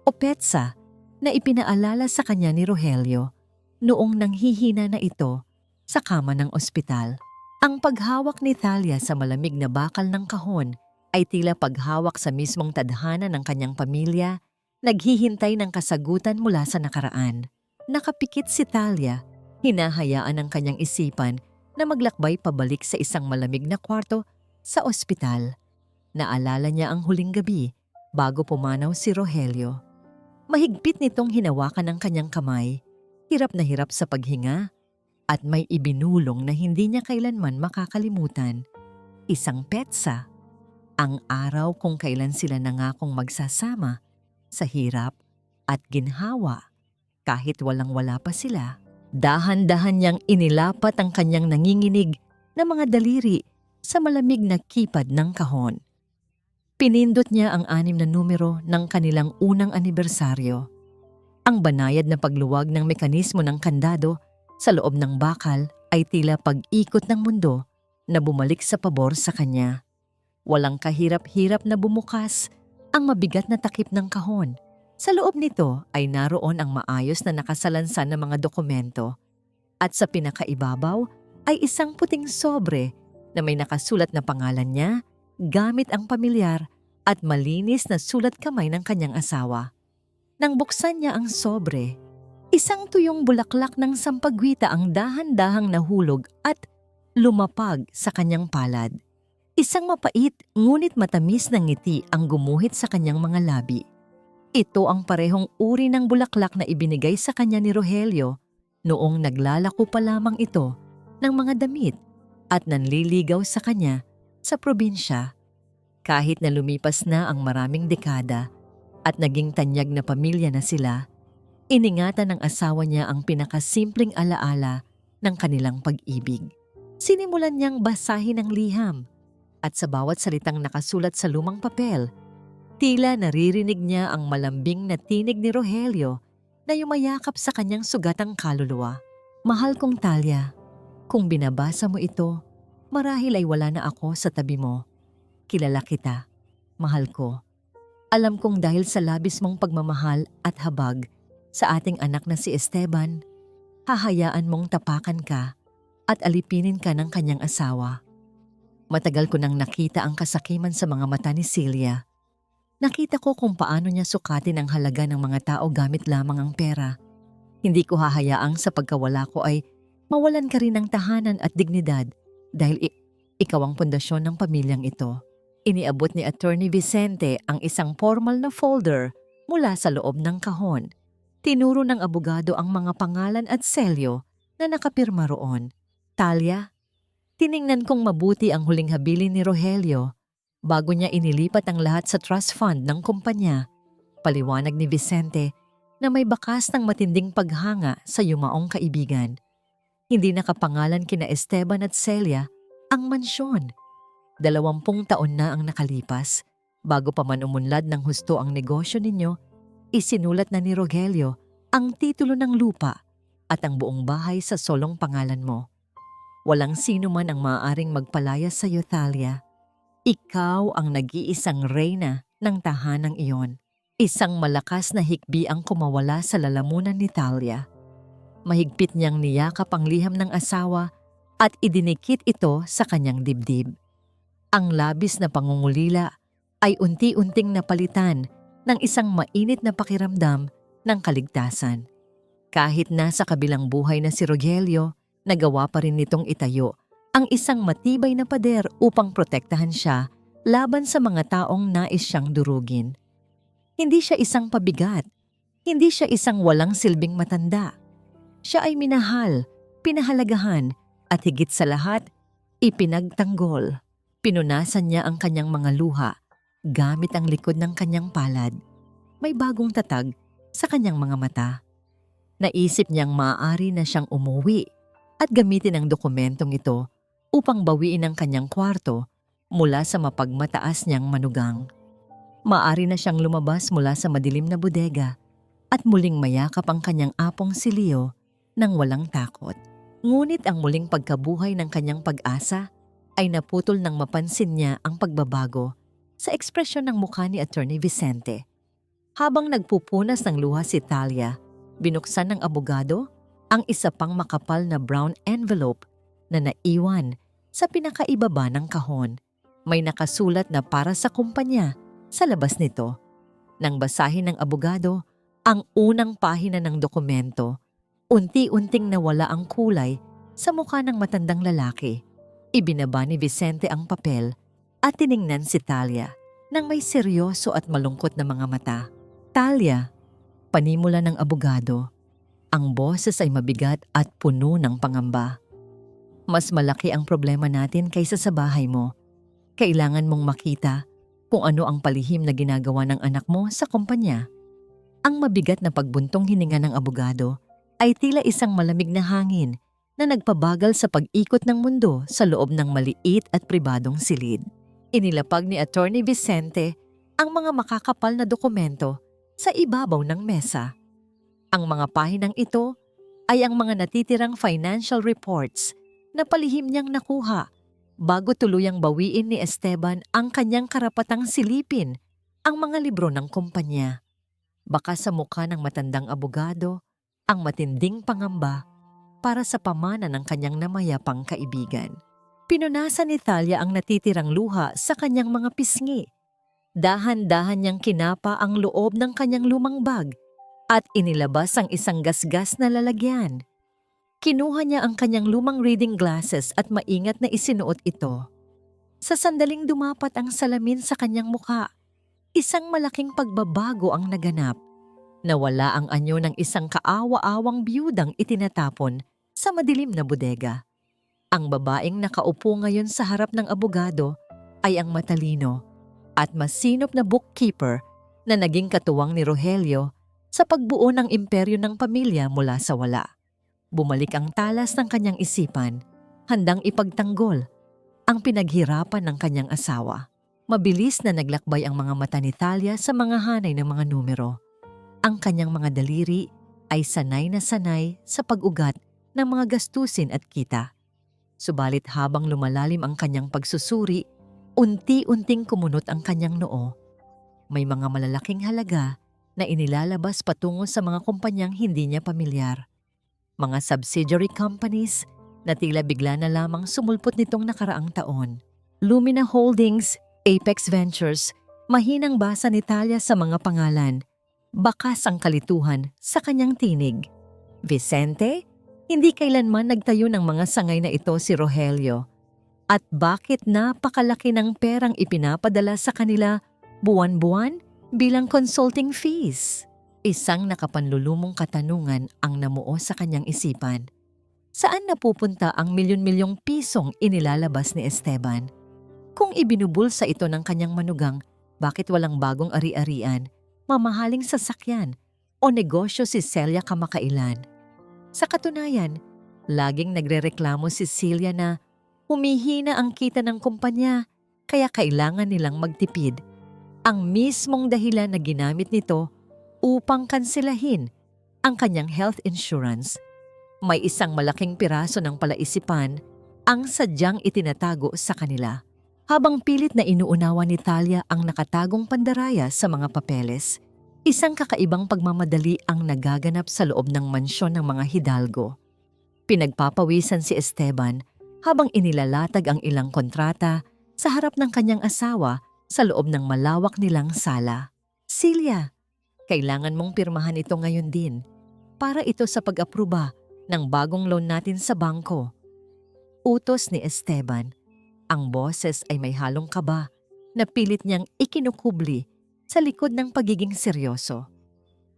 o petsa na ipinaalala sa kanya ni Rogelio noong nanghihina na ito sa kama ng ospital? Ang paghawak ni Talia sa malamig na bakal ng kahon ay tila paghawak sa mismong tadhana ng kanyang pamilya, naghihintay ng kasagutan mula sa nakaraan. Nakapikit si Talia, hinahayaan ang kanyang isipan na maglakbay pabalik sa isang malamig na kwarto sa ospital. Naalala niya ang huling gabi bago pumanaw si Rogelio. Mahigpit nitong hinawakan ang kanyang kamay, hirap na hirap sa paghinga, at may ibinulong na hindi niya kailanman makakalimutan. Isang petsa, ang araw kung kailan sila nangakong magsasama sa hirap at ginhawa kahit walang-wala pa sila. Dahan-dahan niyang inilapat ang kanyang nanginginig na mga daliri sa malamig na keypad ng kahon. Pinindot niya ang 6 na numero ng kanilang unang anibersaryo. Ang banayad na pagluwag ng mekanismo ng kandado sa loob ng bakal ay tila pag-ikot ng mundo na bumalik sa pabor sa kanya. Walang kahirap-hirap na bumukas ang mabigat na takip ng kahon. Sa loob nito ay naroon ang maayos na nakasalansan ng mga dokumento. At sa pinakaibabaw ay isang puting sobre na may nakasulat na pangalan niya gamit ang pamilyar at malinis na sulat kamay ng kanyang asawa. Nang buksan niya ang sobre, isang tuyong bulaklak ng sampagwita ang dahan-dahang nahulog at lumapag sa kanyang palad. Isang mapait ngunit matamis na ngiti ang gumuhit sa kanyang mga labi. Ito ang parehong uri ng bulaklak na ibinigay sa kanya ni Rogelio noong naglalako pa lamang ito ng mga damit at nanliligaw sa kanya sa probinsya. Kahit na lumipas na ang maraming dekada at naging tanyag na pamilya na sila, iningatan ng asawa niya ang pinakasimpleng alaala ng kanilang pag-ibig. Sinimulan niyang basahin ang liham at sa bawat salitang nakasulat sa lumang papel, tila naririnig niya ang malambing na tinig ni Rogelio na yumayakap sa kanyang sugatang kaluluwa. Mahal kong Talia, kung binabasa mo ito, marahil ay wala na ako sa tabi mo. Kilala kita, mahal ko. Alam kong dahil sa labis mong pagmamahal at habag sa ating anak na si Esteban, hahayaan mong tapakan ka at alipinin ka ng kanyang asawa. Matagal ko nang nakita ang kasakiman sa mga mata ni Celia. Nakita ko kung paano niya sukatin ang halaga ng mga tao gamit lamang ang pera. Hindi ko hahayaang sa pagkawala ko ay mawalan ka rin ng tahanan at dignidad dahil ikaw ang pundasyon ng pamilyang ito. Iniabot ni Attorney Vicente ang isang formal na folder mula sa loob ng kahon. Tinuro ng abogado ang mga pangalan at selyo na nakapirma roon. Talia, tiningnan kong mabuti ang huling habilin ni Rogelio bago niya inilipat ang lahat sa trust fund ng kumpanya. Paliwanag ni Vicente na may bakas ng matinding paghanga sa yumaong kaibigan. Hindi nakapangalan kina Esteban at Celia ang mansyon. 20 taon na ang nakalipas, bago pa man umunlad ng husto ang negosyo ninyo, isinulat na ni Rogelio ang titulo ng lupa at ang buong bahay sa solong pangalan mo. Walang sino man ang maaaring magpalayas sa iyo, Thalia. Ikaw ang nag-iisang reyna ng tahanang iyon. Isang malakas na hikbi ang kumawala sa lalamunan ni Thalia. Mahigpit niyang niyakap ang liham ng asawa at idinikit ito sa kanyang dibdib. Ang labis na pangungulila ay unti-unting napalitan ng isang mainit na pakiramdam ng kaligtasan. Kahit nasa kabilang buhay na si Rogelio, nagawa pa rin nitong itayo ang isang matibay na pader upang protektahan siya laban sa mga taong nais siyang durugin. Hindi siya isang pabigat, hindi siya isang walang silbing matanda. Siya ay minahal, pinahalagahan, at higit sa lahat, ipinagtanggol. Pinunasan niya ang kanyang mga luha gamit ang likod ng kanyang palad. May bagong tatag sa kanyang mga mata. Naisip niyang maaari na siyang umuwi at gamitin ang dokumentong ito upang bawiin ang kanyang kwarto mula sa mapagmataas niyang manugang. Maaari na siyang lumabas mula sa madilim na bodega at muling mayakap ang kanyang apong si Leo nang walang takot. Ngunit ang muling pagkabuhay ng kanyang pag-asa ay naputol nang mapansin niya ang pagbabago sa ekspresyon ng mukha ni Attorney Vicente. Habang nagpupunas ng luha si Thalia, binuksan ng abogado ang isa pang makapal na brown envelope na naiwan sa pinakaibaba ng kahon. May nakasulat na para sa kumpanya sa labas nito. Nang basahin ng abogado ang unang pahina ng dokumento, unti-unting nawala ang kulay sa mukha ng matandang lalaki. Ibinaba ni Vicente ang papel at tiningnan si Thalia nang may seryoso at malungkot na mga mata. Thalia, panimula ng abogado, ang boses ay mabigat at puno ng pangamba. Mas malaki ang problema natin kaysa sa bahay mo. Kailangan mong makita kung ano ang palihim na ginagawa ng anak mo sa kumpanya. Ang mabigat na pagbuntong hininga ng abogado ay tila isang malamig na hangin na nagpabagal sa pag-ikot ng mundo sa loob ng maliit at pribadong silid. Inilapag ni Attorney Vicente ang mga makakapal na dokumento sa ibabaw ng mesa. Ang mga pahinang ito ay ang mga natitirang financial reports na palihim niyang nakuha bago tuluyang bawiin ni Esteban ang kanyang karapatang silipin ang mga libro ng kumpanya. Baka sa mukha ng matandang abogado ang matinding pangamba para sa pamana ng kanyang namayapang kaibigan. Pinunasan ni Thalia ang natitirang luha sa kanyang mga pisngi. Dahan-dahan niyang kinapa ang loob ng kanyang lumang bag at inilabas ang isang gasgas na lalagyan. Kinuha niya ang kanyang lumang reading glasses at maingat na isinuot ito. Sa sandaling dumapat ang salamin sa kanyang mukha, isang malaking pagbabago ang naganap. Nawala ang anyo ng isang kaawa-awang biyudang itinatapon sa madilim na bodega. Ang babaeng nakaupo ngayon sa harap ng abogado ay ang matalino at masinop na bookkeeper na naging katuwang ni Rogelio sa pagbuo ng imperyo ng pamilya mula sa wala. Bumalik ang talas ng kanyang isipan, handang ipagtanggol ang pinaghirapan ng kanyang asawa. Mabilis na naglakbay ang mga mata ni Thalia sa mga hanay ng mga numero. Ang kanyang mga daliri ay sanay na sanay sa pag-ugat ng mga gastusin at kita. Subalit habang lumalalim ang kanyang pagsusuri, unti-unting kumunot ang kanyang noo. May mga malalaking halaga na inilalabas patungo sa mga kumpanyang hindi niya pamilyar. Mga subsidiary companies na tila bigla na lamang sumulpot nitong nakaraang taon. Lumina Holdings, Apex Ventures, mahinang basa ni Thalia sa mga pangalan. Bakas ang kalituhan sa kanyang tinig. Vicente, hindi kailanman nagtayo ng mga sangay na ito si Rogelio. At bakit napakalaki ng perang ipinapadala sa kanila buwan-buwan bilang consulting fees? Isang nakapanlulumong katanungan ang namuo sa kanyang isipan. Saan napupunta ang milyon-milyong pisong inilalabas ni Esteban? Kung ibinubulsa ito ng kanyang manugang, bakit walang bagong ari-arian, mamahaling sasakyan o negosyo si Celia kamakailan? Sa katunayan, laging nagrereklamo si Celia na humihina ang kita ng kumpanya kaya kailangan nilang magtipid. Ang mismong dahilan na ginamit nito upang kanselahin ang kanyang health insurance. May isang malaking piraso ng palaisipan ang sadyang itinatago sa kanila. Habang pilit na inuunawa ni Talia ang nakatagong pandaraya sa mga papeles, isang kakaibang pagmamadali ang nagaganap sa loob ng mansyon ng mga Hidalgo. Pinagpapawisan si Esteban habang inilalatag ang ilang kontrata sa harap ng kanyang asawa sa loob ng malawak nilang sala. Celia, kailangan mong pirmahan ito ngayon din para ito sa pag-apruba ng bagong loan natin sa bangko. Utos ni Esteban. Ang boses ay may halong kaba na pilit niyang ikinukubli sa likod ng pagiging seryoso.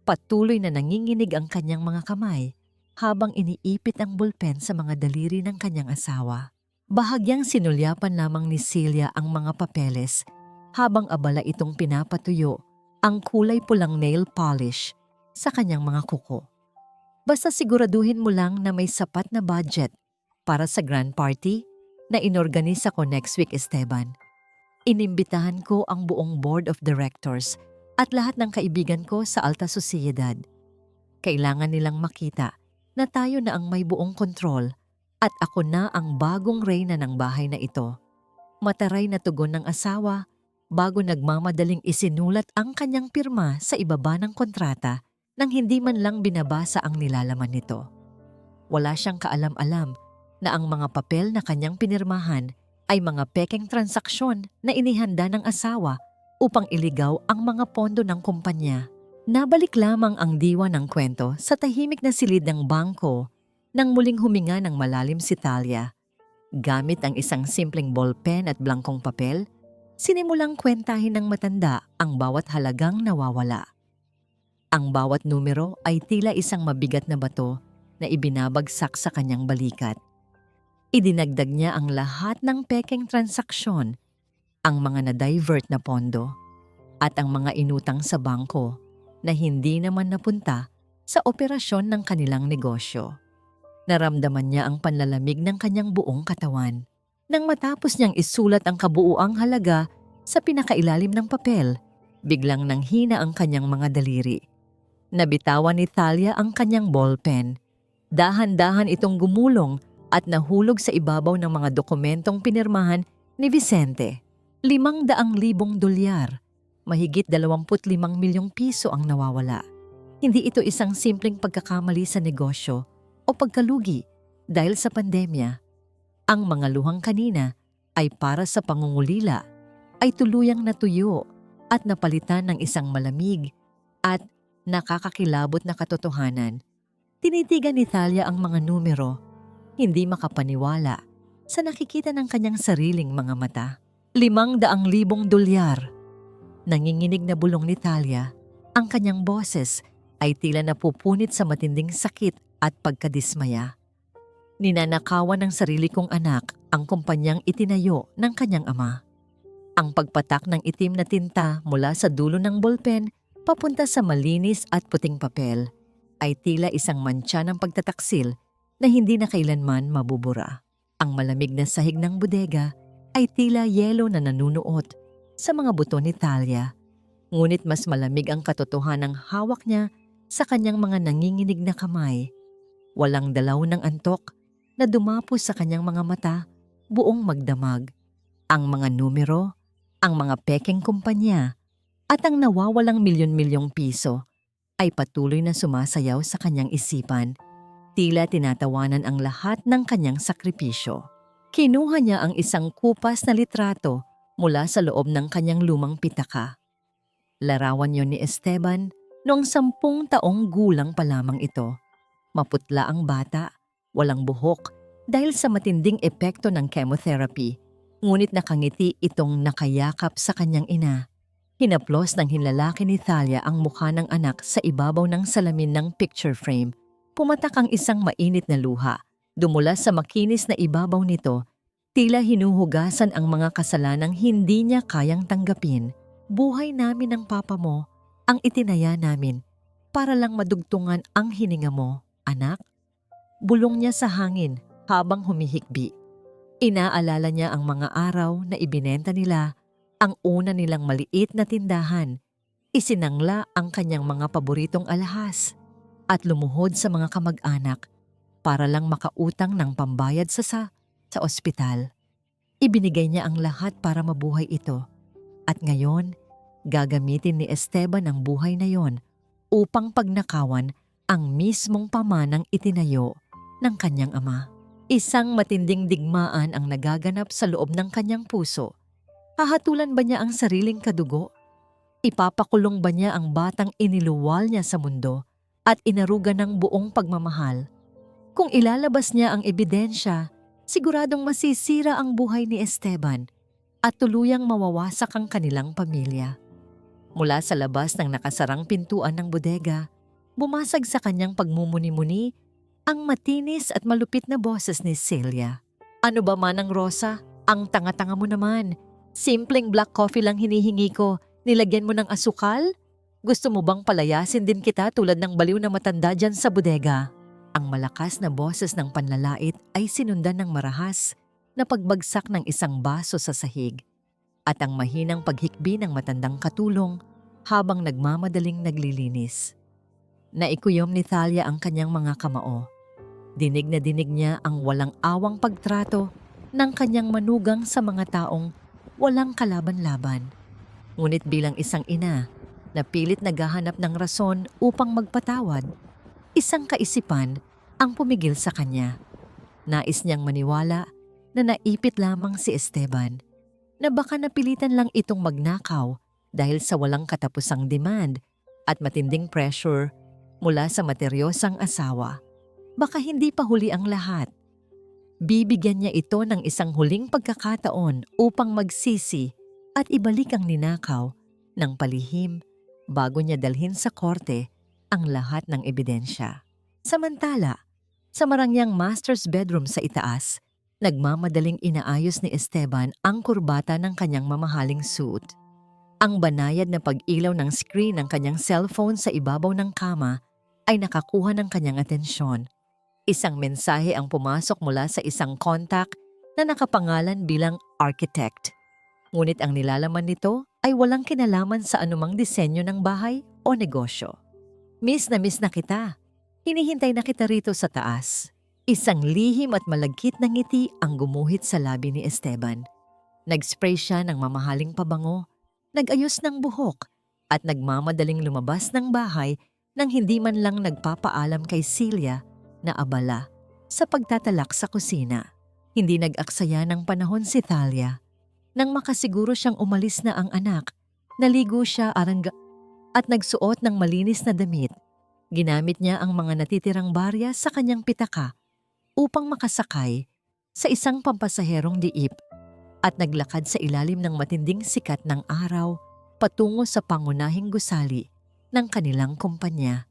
Patuloy na nanginginig ang kanyang mga kamay habang iniipit ang bulpen sa mga daliri ng kanyang asawa. Bahagyang sinulyapan lamang ni Celia ang mga papeles habang abala itong pinapatuyo ang kulay pulang nail polish sa kanyang mga kuko. Basta siguraduhin mo lang na may sapat na budget para sa grand party na inorganisa ko next week, Esteban. Inimbitahan ko ang buong board of directors at lahat ng kaibigan ko sa Alta Sociedad. Kailangan nilang makita na tayo na ang may buong kontrol at ako na ang bagong reyna ng bahay na ito. Mataray na tugon ng asawa bago nagmamadaling isinulat ang kanyang pirma sa ibaba ng kontrata nang hindi man lang binabasa ang nilalaman nito. Wala siyang kaalam-alam na ang mga papel na kanyang pinirmahan ay mga pekeng transaksyon na inihanda ng asawa upang iligaw ang mga pondo ng kumpanya. Nabalik lamang ang diwa ng kwento sa tahimik na silid ng bangko nang muling huminga ng malalim si Talia. Gamit ang isang simpleng ballpen at blangkong papel, sinimulang kwentahin ng matanda ang bawat halagang nawawala. Ang bawat numero ay tila isang mabigat na bato na ibinabagsak sa kanyang balikat. Idinagdag niya ang lahat ng pekeng transaksyon, ang mga na-divert na pondo, at ang mga inutang sa bangko na hindi naman napunta sa operasyon ng kanilang negosyo. Naramdaman niya ang panlalamig ng kanyang buong katawan. Nang matapos niyang isulat ang kabuuang halaga sa pinakailalim ng papel, biglang nanghina ang kanyang mga daliri. Nabitawan ni Talia ang kanyang ballpen. Dahan-dahan itong gumulong at nahulog sa ibabaw ng mga dokumentong pinirmahan ni Vicente. 500,000 dolyar, mahigit 25 milyong piso ang nawawala. Hindi ito isang simpleng pagkakamali sa negosyo o pagkalugi dahil sa pandemya. Ang mga luhang kanina ay para sa pangungulila ay tuluyang natuyo at napalitan ng isang malamig at nakakakilabot na katotohanan. Tinitigan ni Talia ang mga numero, hindi makapaniwala sa nakikita ng kanyang sariling mga mata. 500,000 dolyar. Nanginginig na bulong ni Talia, ang kanyang boses ay tila napupunit sa matinding sakit at pagkadismaya. Ninanakawan ng sarili kong anak ang kumpanyang itinayo ng kanyang ama. Ang pagpatak ng itim na tinta mula sa dulo ng ballpen papunta sa malinis at puting papel ay tila isang mantsa ng pagtataksil na hindi na kailanman mabubura. Ang malamig na sahig ng bodega ay tila yelo na nanunuot sa mga buto ni Talia. Ngunit mas malamig ang katotohanang hawak niya sa kanyang mga nanginginig na kamay. Walang dalaw ng antok na dumapos sa kanyang mga mata, buong magdamag. Ang mga numero, ang mga pekeng kumpanya, at ang nawawalang milyon-milyong piso ay patuloy na sumasayaw sa kanyang isipan. Tila tinatawanan ang lahat ng kanyang sakripisyo. Kinuha niya ang isang kupas na litrato mula sa loob ng kanyang lumang pitaka. Larawan yon ni Esteban noong 10 taong gulang pa lamang ito. Maputla ang bata, walang buhok dahil sa matinding epekto ng chemotherapy. Ngunit nakangiti itong nakayakap sa kanyang ina. Hinaplos ng hinlalaki ni Talia ang mukha ng anak sa ibabaw ng salamin ng picture frame. Pumatak ang isang mainit na luha. Dumula sa makinis na ibabaw nito, tila hinuhugasan ang mga kasalanang hindi niya kayang tanggapin. Buhay namin ng papa mo, ang itinaya namin, para lang madugtungan ang hininga mo, anak. Bulong niya sa hangin habang humihikbi. Inaalala niya ang mga araw na ibinenta nila ang una nilang maliit na tindahan, isinangla ang kanyang mga paboritong alahas at lumuhod sa mga kamag-anak para lang makautang ng pambayad sa ospital. Ibinigay niya ang lahat para mabuhay ito at ngayon gagamitin ni Esteban ang buhay na yon upang pagnakawan ang mismong pamanang itinayo ng kanyang ama. Isang matinding digmaan ang nagaganap sa loob ng kanyang puso. Hahatulan ba niya ang sariling kadugo? Ipapakulong ba niya ang batang iniluwal niya sa mundo at inaruga ng buong pagmamahal? Kung ilalabas niya ang ebidensya, siguradong masisira ang buhay ni Esteban at tuluyang mawawasak ang kanilang pamilya. Mula sa labas ng nakasarang pintuan ng bodega, bumasag sa kanyang pagmumuni-muni ang matinis at malupit na boses ni Celia. "Ano ba Manang Rosa? Ang tanga-tanga mo naman. Simpleng black coffee lang hinihingi ko. Nilagyan mo ng asukal? Gusto mo bang palayasin din kita tulad ng baliw na matanda dyan sa bodega?" Ang malakas na boses ng panlalait ay sinundan ng marahas na pagbagsak ng isang baso sa sahig at ang mahinang paghikbi ng matandang katulong habang nagmamadaling naglilinis. Naikuyom ni Thalia ang kanyang mga kamao. Dinig na dinig niya ang walang awang pagtrato ng kanyang manugang sa mga taong walang kalaban-laban. Ngunit bilang isang ina na pilit naghahanap ng rason upang magpatawad, isang kaisipan ang pumigil sa kanya. Nais niyang maniwala na naipit lamang si Esteban, na baka napilitan lang itong magnakaw dahil sa walang katapusang demand at matinding pressure mula sa materyosang asawa. Baka hindi pa huli ang lahat. Bibigyan niya ito ng isang huling pagkakataon upang magsisi at ibalik ang ninakaw ng palihim bago niya dalhin sa korte ang lahat ng ebidensya. Samantala, sa marangyang master's bedroom sa itaas, nagmamadaling inaayos ni Esteban ang kurbata ng kanyang mamahaling suit. Ang banayad na pag-ilaw ng screen ng kanyang cellphone sa ibabaw ng kama ay nakakuha ng kanyang atensyon. Isang mensahe ang pumasok mula sa isang contact na nakapangalan bilang architect. Ngunit ang nilalaman nito ay walang kinalaman sa anumang disenyo ng bahay o negosyo. "Miss na miss na kita. Hinihintay na kita rito sa taas." Isang lihim at malagkit na ngiti ang gumuhit sa labi ni Esteban. Nag-spray siya ng mamahaling pabango, nag-ayos ng buhok, at nagmamadaling lumabas ng bahay nang hindi man lang nagpapaalam kay Celia na abala sa pagtatalak sa kusina. Hindi nag-aksaya ng panahon si Thalia. Nang makasiguro siyang umalis na ang anak, naligo siya at nagsuot ng malinis na damit. Ginamit niya ang mga natitirang barya sa kanyang pitaka upang makasakay sa isang pampasaherong diip at naglakad sa ilalim ng matinding sikat ng araw patungo sa pangunahing gusali ng kanilang kumpanya.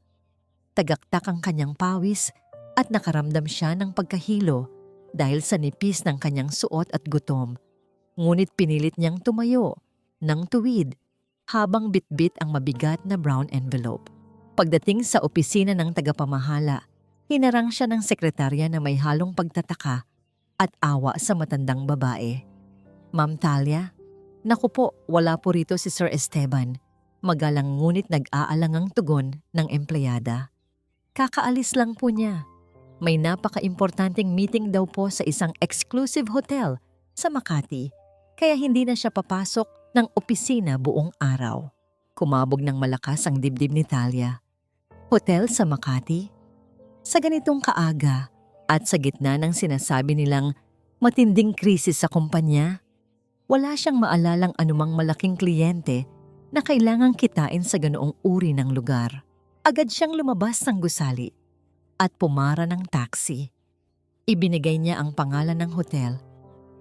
Tagaktak ang kanyang pawis at nakaramdam siya ng pagkahilo dahil sa nipis ng kanyang suot at gutom. Ngunit pinilit niyang tumayo ng tuwid habang bitbit ang mabigat na brown envelope. Pagdating sa opisina ng tagapamahala, hinarang siya ng sekretarya na may halong pagtataka at awa sa matandang babae. "Ma'am Thalia, naku po, wala po rito si Sir Esteban." Magalang ngunit nag-aalangang tugon ng empleyada. "Kakaalis lang po niya. May napaka-importanting meeting daw po sa isang exclusive hotel sa Makati, kaya hindi na siya papasok ng opisina buong araw." Kumabog ng malakas ang dibdib ni Thalia. Hotel sa Makati? Sa ganitong kaaga at sa gitna ng sinasabi nilang matinding krisis sa kumpanya, wala siyang maalalang anumang malaking kliyente na kailangang kitain sa ganoong uri ng lugar. Agad siyang lumabas ng gusali at pumara ng taxi. Ibinigay niya ang pangalan ng hotel.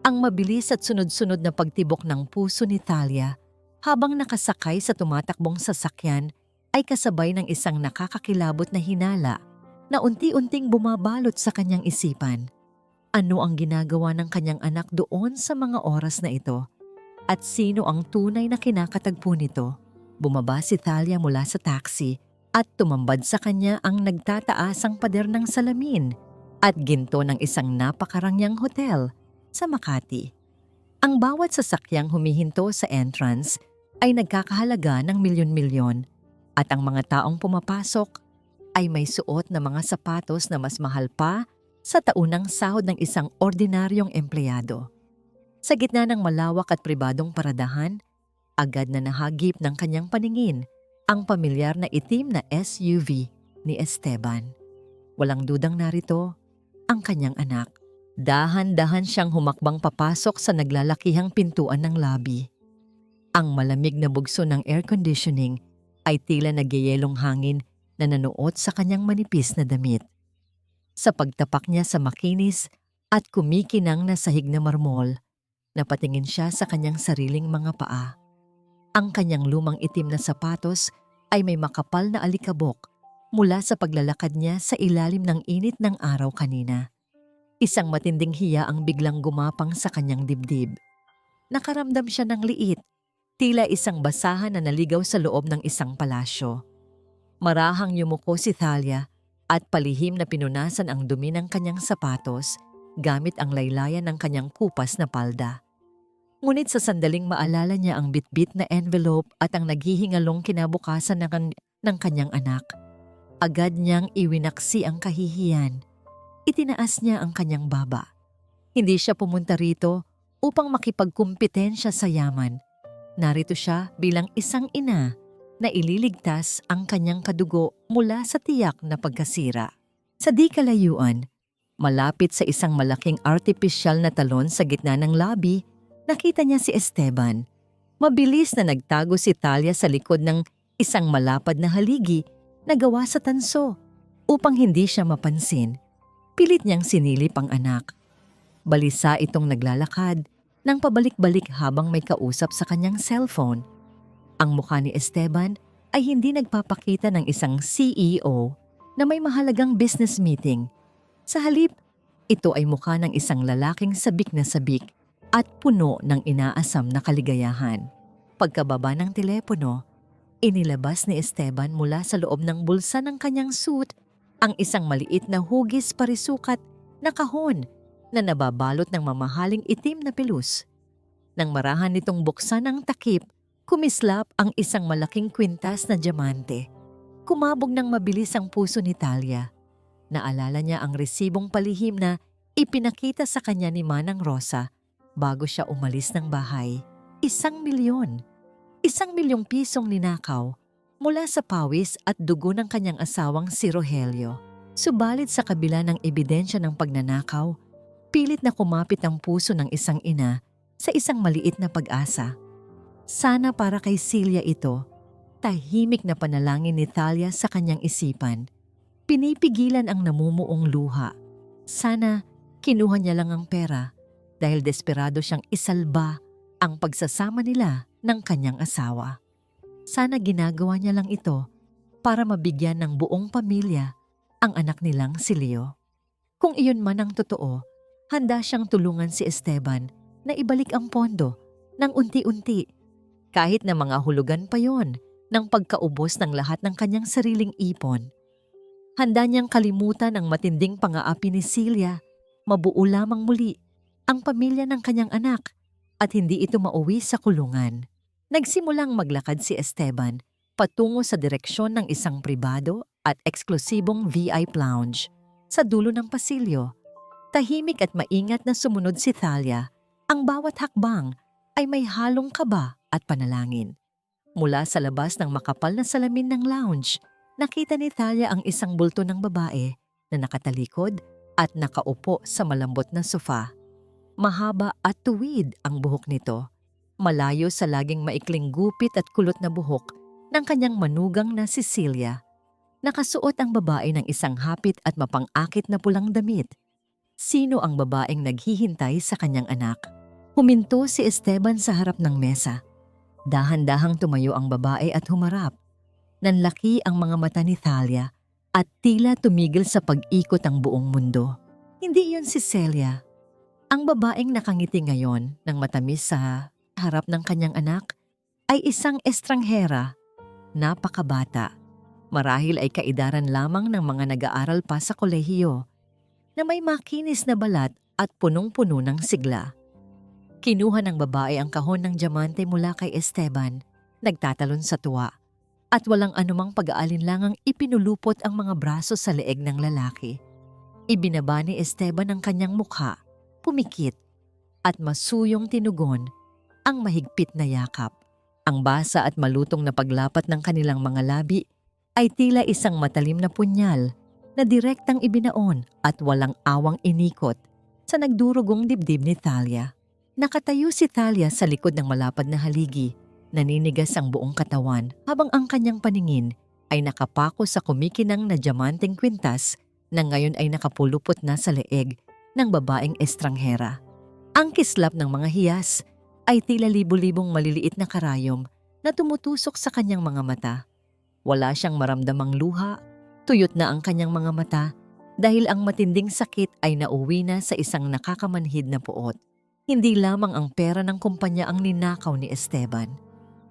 Ang mabilis at sunod-sunod na pagtibok ng puso ni Thalia habang nakasakay sa tumatakbong sasakyan ay kasabay ng isang nakakakilabot na hinala na unti-unting bumabalot sa kanyang isipan. Ano ang ginagawa ng kanyang anak doon sa mga oras na ito? At sino ang tunay na kinakatagpo nito? Bumaba si Thalia mula sa taxi at tumambad sa kanya ang nagtataasang pader ng salamin at ginto ng isang napakarangyang hotel sa Makati. Ang bawat sasakyang humihinto sa entrance ay nagkakahalaga ng milyon-milyon at ang mga taong pumapasok ay may suot na mga sapatos na mas mahal pa sa taunang sahod ng isang ordinaryong empleyado. Sa gitna ng malawak at pribadong paradahan, agad na nahagip ng kanyang paningin ang pamilyar na itim na SUV ni Esteban. Walang dudang narito ang kanyang anak. Dahan-dahan siyang humakbang papasok sa naglalakihang pintuan ng lobby. Ang malamig na bugso ng air conditioning ay tila nagyayelong hangin na nanuot sa kanyang manipis na damit. Sa pagtapak niya sa makinis at kumikinang na sahig na marmol, napatingin siya sa kanyang sariling mga paa. Ang kanyang lumang itim na sapatos ay may makapal na alikabok mula sa paglalakad niya sa ilalim ng init ng araw kanina. Isang matinding hiya ang biglang gumapang sa kanyang dibdib. Nakaramdam siya ng liit, tila isang basahan na naligaw sa loob ng isang palasyo. Marahang yumuko si Thalia at palihim na pinunasan ang dumi ng kanyang sapatos gamit ang laylayan ng kanyang kupas na palda. Ngunit sa sandaling maalala niya ang bitbit na envelope at ang naghihingalong kinabukasan ng kanyang anak, agad niyang iwinaksi ang kahihiyan. Itinaas niya ang kanyang baba. Hindi siya pumunta rito upang makipagkumpetensya sa yaman. Narito siya bilang isang ina na ililigtas ang kanyang kadugo mula sa tiyak na pagkasira. Sa di kalayuan, malapit sa isang malaking artipisyal na talon sa gitna ng lobby, nakita niya si Esteban. Mabilis na nagtago si Thalia sa likod ng isang malapad na haligi na gawa sa tanso upang hindi siya mapansin. Pilit niyang sinilip ang anak. Balisa itong naglalakad nang pabalik-balik habang may kausap sa kanyang cellphone. Ang mukha ni Esteban ay hindi nagpapakita ng isang CEO na may mahalagang business meeting. Sa halip, ito ay mukha ng isang lalaking sabik na sabik at puno ng inaasam na kaligayahan. Pagkababa ng telepono, inilabas ni Esteban mula sa loob ng bulsa ng kanyang suit ang isang maliit na hugis parisukat na kahon na nababalot ng mamahaling itim na pelus. Nang marahan nitong buksan ang takip, kumislap ang isang malaking kwintas na diamante. Kumabog ng mabilis ang puso ni Thalia. Naalala niya ang resibong palihim na ipinakita sa kanya ni Manang Rosa bago siya umalis ng bahay. 1,000,000. 1,000,000 pisong ninakaw mula sa pawis at dugo ng kanyang asawang si Rogelio. Subalit sa kabila ng ebidensya ng pagnanakaw, pilit na kumapit ang puso ng isang ina sa isang maliit na pag-asa. Sana para kay Celia ito, tahimik na panalangin ni Thalia sa kanyang isipan. Pinipigilan ang namumuong luha. Sana kinuha niya lang ang pera dahil desperado siyang isalba ang pagsasama nila ng kanyang asawa. Sana ginagawa niya lang ito para mabigyan ng buong pamilya ang anak nilang si Leo. Kung iyon man ang totoo, handa siyang tulungan si Esteban na ibalik ang pondo ng unti-unti. Kahit na mga hulugan pa yon ng pagkaubos ng lahat ng kanyang sariling ipon. Handa niyang kalimutan ang matinding pang-aapi ni Celia, mabuo lamang muli ang pamilya ng kanyang anak at hindi ito mauwi sa kulungan. Nagsimulang maglakad si Esteban patungo sa direksyon ng isang pribado at eksklusibong VIP lounge sa dulo ng pasilyo. Tahimik at maingat na sumunod si Thalia. Ang bawat hakbang ay may halong kaba at panalangin. Mula sa labas ng makapal na salamin ng lounge, nakita ni Thalia ang isang bulto ng babae na nakatalikod at nakaupo sa malambot na sofa. Mahaba at tuwid ang buhok nito, malayo sa laging maikling gupit at kulot na buhok ng kanyang manugang na si Celia. Nakasuot ang babae ng isang hapit at mapang-akit na pulang damit. Sino ang babaeng naghihintay sa kanyang anak? Huminto si Esteban sa harap ng mesa. Dahan-dahang tumayo ang babae at humarap. Nanlaki ang mga mata ni Thalia at tila tumigil sa pag-ikot ang buong mundo. Hindi iyon si Celia. Ang babaeng nakangiti ngayon ng matamis sa harap ng kanyang anak ay isang estranghera, napakabata. Marahil ay kaedaran lamang ng mga nag-aaral pa sa kolehiyo, na may makinis na balat at punong-puno ng sigla. Kinuha ng babae ang kahon ng diamante mula kay Esteban, nagtatalon sa tuwa, at walang anumang pag-aalinlangang ipinulupot ang mga braso sa leeg ng lalaki. Ibinaba ni Esteban ang kanyang mukha, pumikit, at masuyong tinugon ang mahigpit na yakap. Ang basa at malutong na paglapat ng kanilang mga labi ay tila isang matalim na punyal na direktang ibinaon at walang awang inikot sa nagdurugong dibdib ni Thalia. Nakatayo si Thalia sa likod ng malapad na haligi, naninigas ang buong katawan habang ang kanyang paningin ay nakapako sa kumikinang na diamanteng kwintas na ngayon ay nakapulupot na sa leeg ng babaeng estranghera. Ang kislap ng mga hiyas ay tila libu-libong maliliit na karayom na tumutusok sa kanyang mga mata. Wala siyang maramdamang luha, tuyot na ang kanyang mga mata dahil ang matinding sakit ay nauwi na sa isang nakakamanhid na puot. Hindi lamang ang pera ng kumpanya ang ninakaw ni Esteban.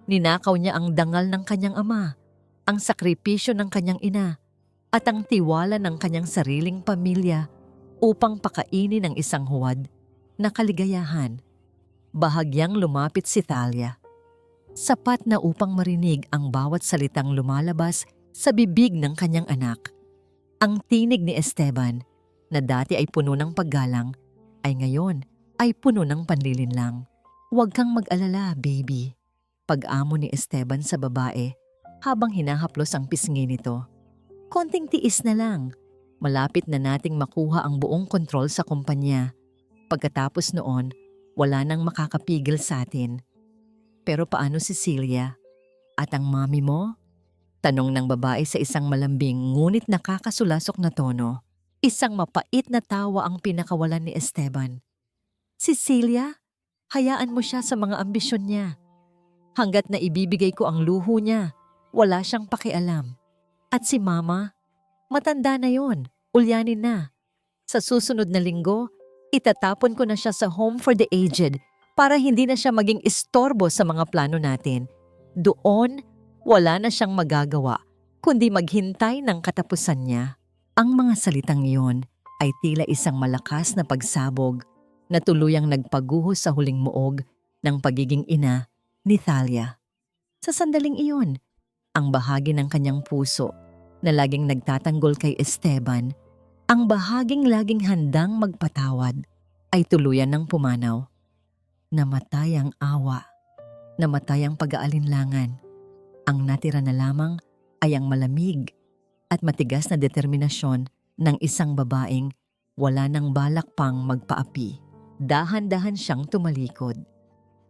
Ninakaw niya ang dangal ng kanyang ama, ang sakripisyo ng kanyang ina, at ang tiwala ng kanyang sariling pamilya upang pakainin ang isang huwad na kaligayahan. Bahagyang lumapit si Thalia. Sapat na upang marinig ang bawat salitang lumalabas sa bibig ng kanyang anak. Ang tinig ni Esteban, na dati ay puno ng paggalang, ay ngayon ay puno ng panlilinlang. "Huwag kang mag-alala, baby," pag-amo ni Esteban sa babae habang hinahaplos ang pisngi nito. "Konting tiis na lang. Malapit na nating makuha ang buong kontrol sa kumpanya. Pagkatapos noon, wala nang makakapigil sa atin." "Pero paano si Celia? At ang mami mo?" Tanong ng babae sa isang malambing ngunit nakakasulasok na tono. Isang mapait na tawa ang pinakawalan ni Esteban. "Si Celia? Hayaan mo siya sa mga ambisyon niya. Hanggat na ibibigay ko ang luho niya, wala siyang pakialam. At si Mama? Matanda na yon, ulyanin na. Sa susunod na linggo, itatapon ko na siya sa home for the aged para hindi na siya maging istorbo sa mga plano natin. Doon, wala na siyang magagawa kundi maghintay ng katapusan niya." Ang mga salitang iyon ay tila isang malakas na pagsabog na tuluyang nagpaguho sa huling muog ng pagiging ina ni Thalia. Sa sandaling iyon, ang bahagi ng kanyang puso na laging nagtatanggol kay Esteban, ang bahaging laging handang magpatawad, ay tuluyan ng pumanaw. Namatay ang awa, namatay ang pag-aalinlangan. Ang natira na lamang ay ang malamig at matigas na determinasyon ng isang babaeng wala nang balak pang magpaapi. Dahan-dahan siyang tumalikod.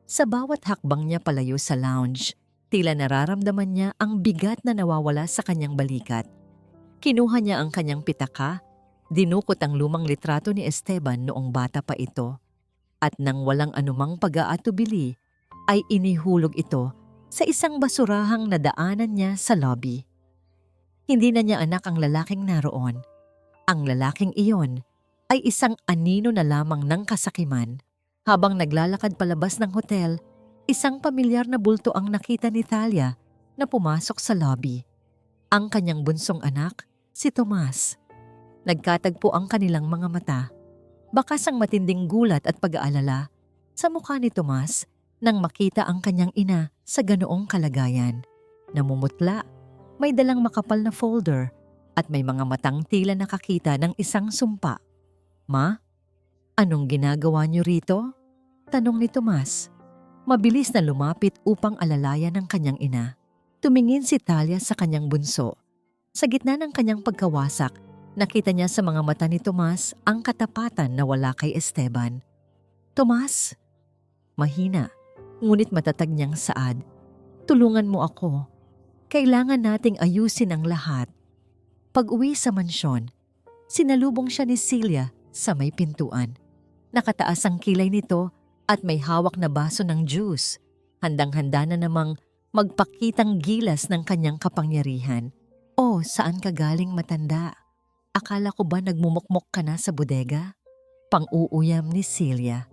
Sa bawat hakbang niya palayo sa lounge, tila nararamdaman niya ang bigat na nawawala sa kanyang balikat. Kinuha niya ang kanyang pitaka, dinukot ang lumang litrato ni Esteban noong bata pa ito, at nang walang anumang pag-aatubili, ay inihulog ito sa isang basurahang nadaanan niya sa lobby. Hindi na niya anak ang lalaking naroon. Ang lalaking iyon ay isang anino na lamang ng kasakiman. Habang naglalakad palabas ng hotel, isang pamilyar na bulto ang nakita ni Thalia na pumasok sa lobby. Ang kanyang bunsong anak, si Tomas. Nagkatagpo ang kanilang mga mata. Bakas ang matinding gulat at pag-aalala sa mukha ni Tomas nang makita ang kanyang ina sa ganoong kalagayan. Namumutla, may dalang makapal na folder at may mga matang tila nakakita ng isang sumpa. "Ma, anong ginagawa niyo rito?" tanong ni Tomas. Mabilis na lumapit upang alalayan ng kanyang ina. Tumingin si Thalia sa kanyang bunso. Sa gitna ng kanyang pagkawasak, nakita niya sa mga mata ni Tomas ang katapatan na wala kay Esteban. "Tomas," mahina, ngunit matatag niyang saad, "tulungan mo ako. Kailangan nating ayusin ang lahat." Pag-uwi sa mansyon, sinalubong siya ni Celia sa may pintuan. Nakataas ang kilay nito at may hawak na baso ng juice. Handang-handa na namang magpakitang gilas ng kanyang kapangyarihan. "Oh, saan ka galing, matanda? Akala ko ba nagmumukmok ka na sa bodega?" Pang-uuyam ni Celia.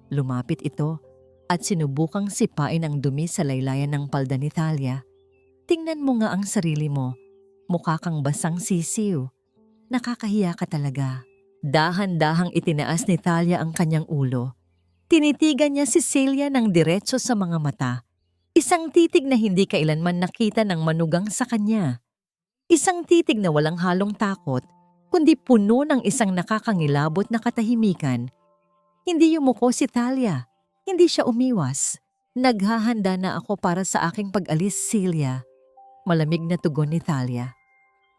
Lumapit ito at sinubukang sipain ang dumi sa laylayan ng palda ni Thalia. "Tingnan mo nga ang sarili mo. Mukha kang basang sisiw. Nakakahiya ka talaga." Dahan-dahang itinaas ni Thalia ang kanyang ulo. Tinitigan niya si Celia ng diretso sa mga mata. Isang titig na hindi kailanman nakita ng manugang sa kanya. Isang titig na walang halong takot, kundi puno ng isang nakakangilabot na katahimikan. Hindi yumuko si Thalia. Hindi siya umiwas. Naghahanda na ako para sa aking pag-alis, Celia. Malamig na tugon ni Thalia.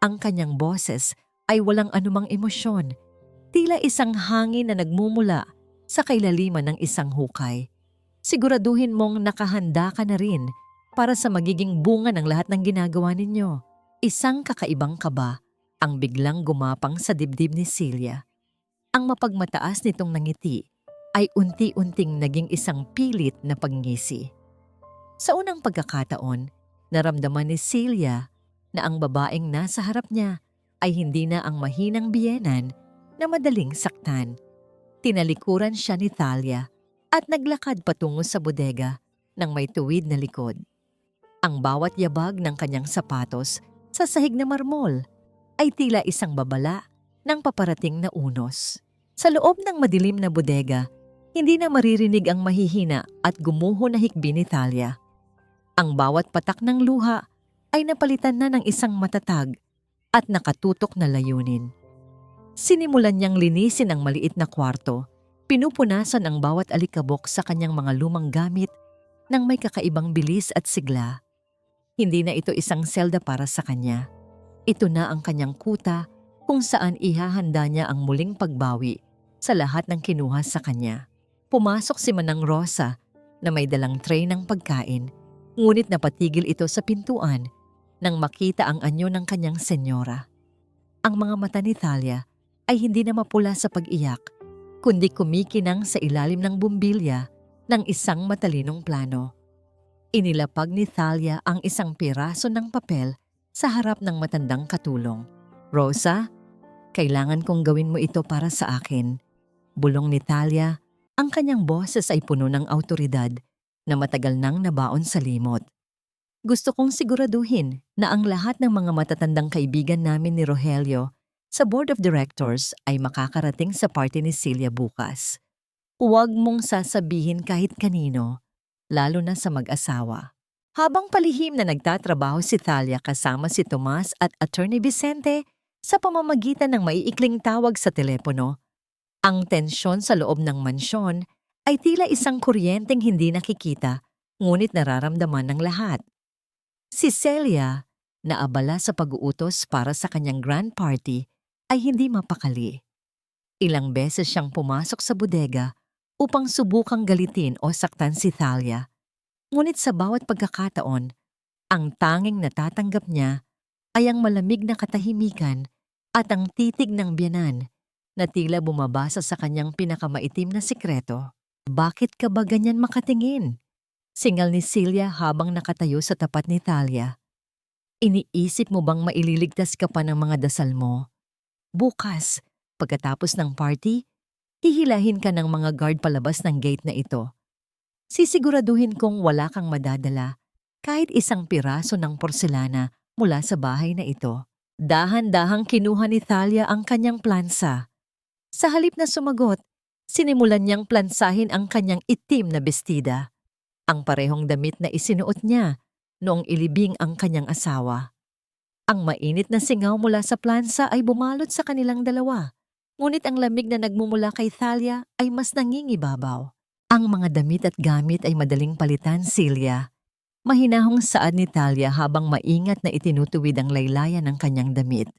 Ang kanyang boses ay walang anumang emosyon. Tila isang hangin na nagmumula sa kailaliman ng isang hukay. Siguraduhin mong nakahanda ka na rin para sa magiging bunga ng lahat ng ginagawa ninyo. Isang kakaibang kaba ang biglang gumapang sa dibdib ni Celia. Ang mapagmataas nitong nangiti ay unti-unting naging isang pilit na pagngisi. Sa unang pagkakataon, naramdaman ni Celia na ang babaeng nasa harap niya ay hindi na ang mahinang biyenan na madaling saktan. Tinalikuran siya ni Thalia at naglakad patungo sa bodega ng may tuwid na likod. Ang bawat yabag ng kanyang sapatos sa sahig na marmol ay tila isang babala ng paparating na unos. Sa loob ng madilim na bodega, hindi na maririnig ang mahihina at gumuho na hikbi ni Thalia. Ang bawat patak ng luha ay napalitan na ng isang matatag at nakatutok na layunin. Sinimulan niyang linisin ang maliit na kwarto, pinupunasan ang bawat alikabok sa kanyang mga lumang gamit ng may kakaibang bilis at sigla. Hindi na ito isang selda para sa kanya. Ito na ang kanyang kuta kung saan ihahanda niya ang muling pagbawi sa lahat ng kinuha sa kanya. Pumasok si Manang Rosa na may dalang tray ng pagkain, ngunit napatigil ito sa pintuan nang makita ang anyo ng kanyang senyora. Ang mga mata ni Thalia ay hindi na mapula sa pag-iyak, kundi kumikinang sa ilalim ng bumbilya ng isang matalinong plano. Inilapag ni Thalia ang isang piraso ng papel sa harap ng matandang katulong. "Rosa, kailangan kong gawin mo ito para sa akin." Bulong ni Thalia. Ang kanyang boses ay puno ng awtoridad na matagal nang nabaon sa limot. "Gusto kong siguraduhin na ang lahat ng mga matatandang kaibigan namin ni Rogelio sa Board of Directors ay makakarating sa party ni Celia bukas. Huwag mong sasabihin kahit kanino, lalo na sa mag-asawa." Habang palihim na nagtatrabaho si Thalia kasama si Tomas at Attorney Vicente sa pamamagitan ng maiikling tawag sa telepono, ang tensyon sa loob ng mansyon ay tila isang kuryenteng hindi nakikita, ngunit nararamdaman ng lahat. Si Celia, na abala sa pag-uutos para sa kanyang grand party, ay hindi mapakali. Ilang beses siyang pumasok sa bodega upang subukang galitin o saktan si Thalia. Ngunit sa bawat pagkakataon, ang tanging natatanggap niya ay ang malamig na katahimikan at ang titig ng biyenan na tila bumabasa sa kanyang pinakamaitim na sikreto. "Bakit ka ba ganyan makatingin?" Singal ni Celia habang nakatayo sa tapat ni Thalia. "Iniisip mo bang maililigtas ka pa ng mga dasal mo? Bukas, pagkatapos ng party, hihilahin ka ng mga guard palabas ng gate na ito. Sisiguraduhin kong wala kang madadala kahit isang piraso ng porselana mula sa bahay na ito." Dahan-dahang kinuha ni Thalia ang kanyang plansa. Sa halip na sumagot, sinimulan niyang plansahin ang kanyang itim na bestida, ang parehong damit na isinuot niya noong ilibing ang kanyang asawa. Ang mainit na singaw mula sa plansa ay bumalot sa kanilang dalawa, ngunit ang lamig na nagmumula kay Thalia ay mas nangingibabaw. Ang mga damit at gamit ay madaling palitan, Celia. Mahinahong saad ni Thalia habang maingat na itinutuwid ang laylayan ng kanyang damit.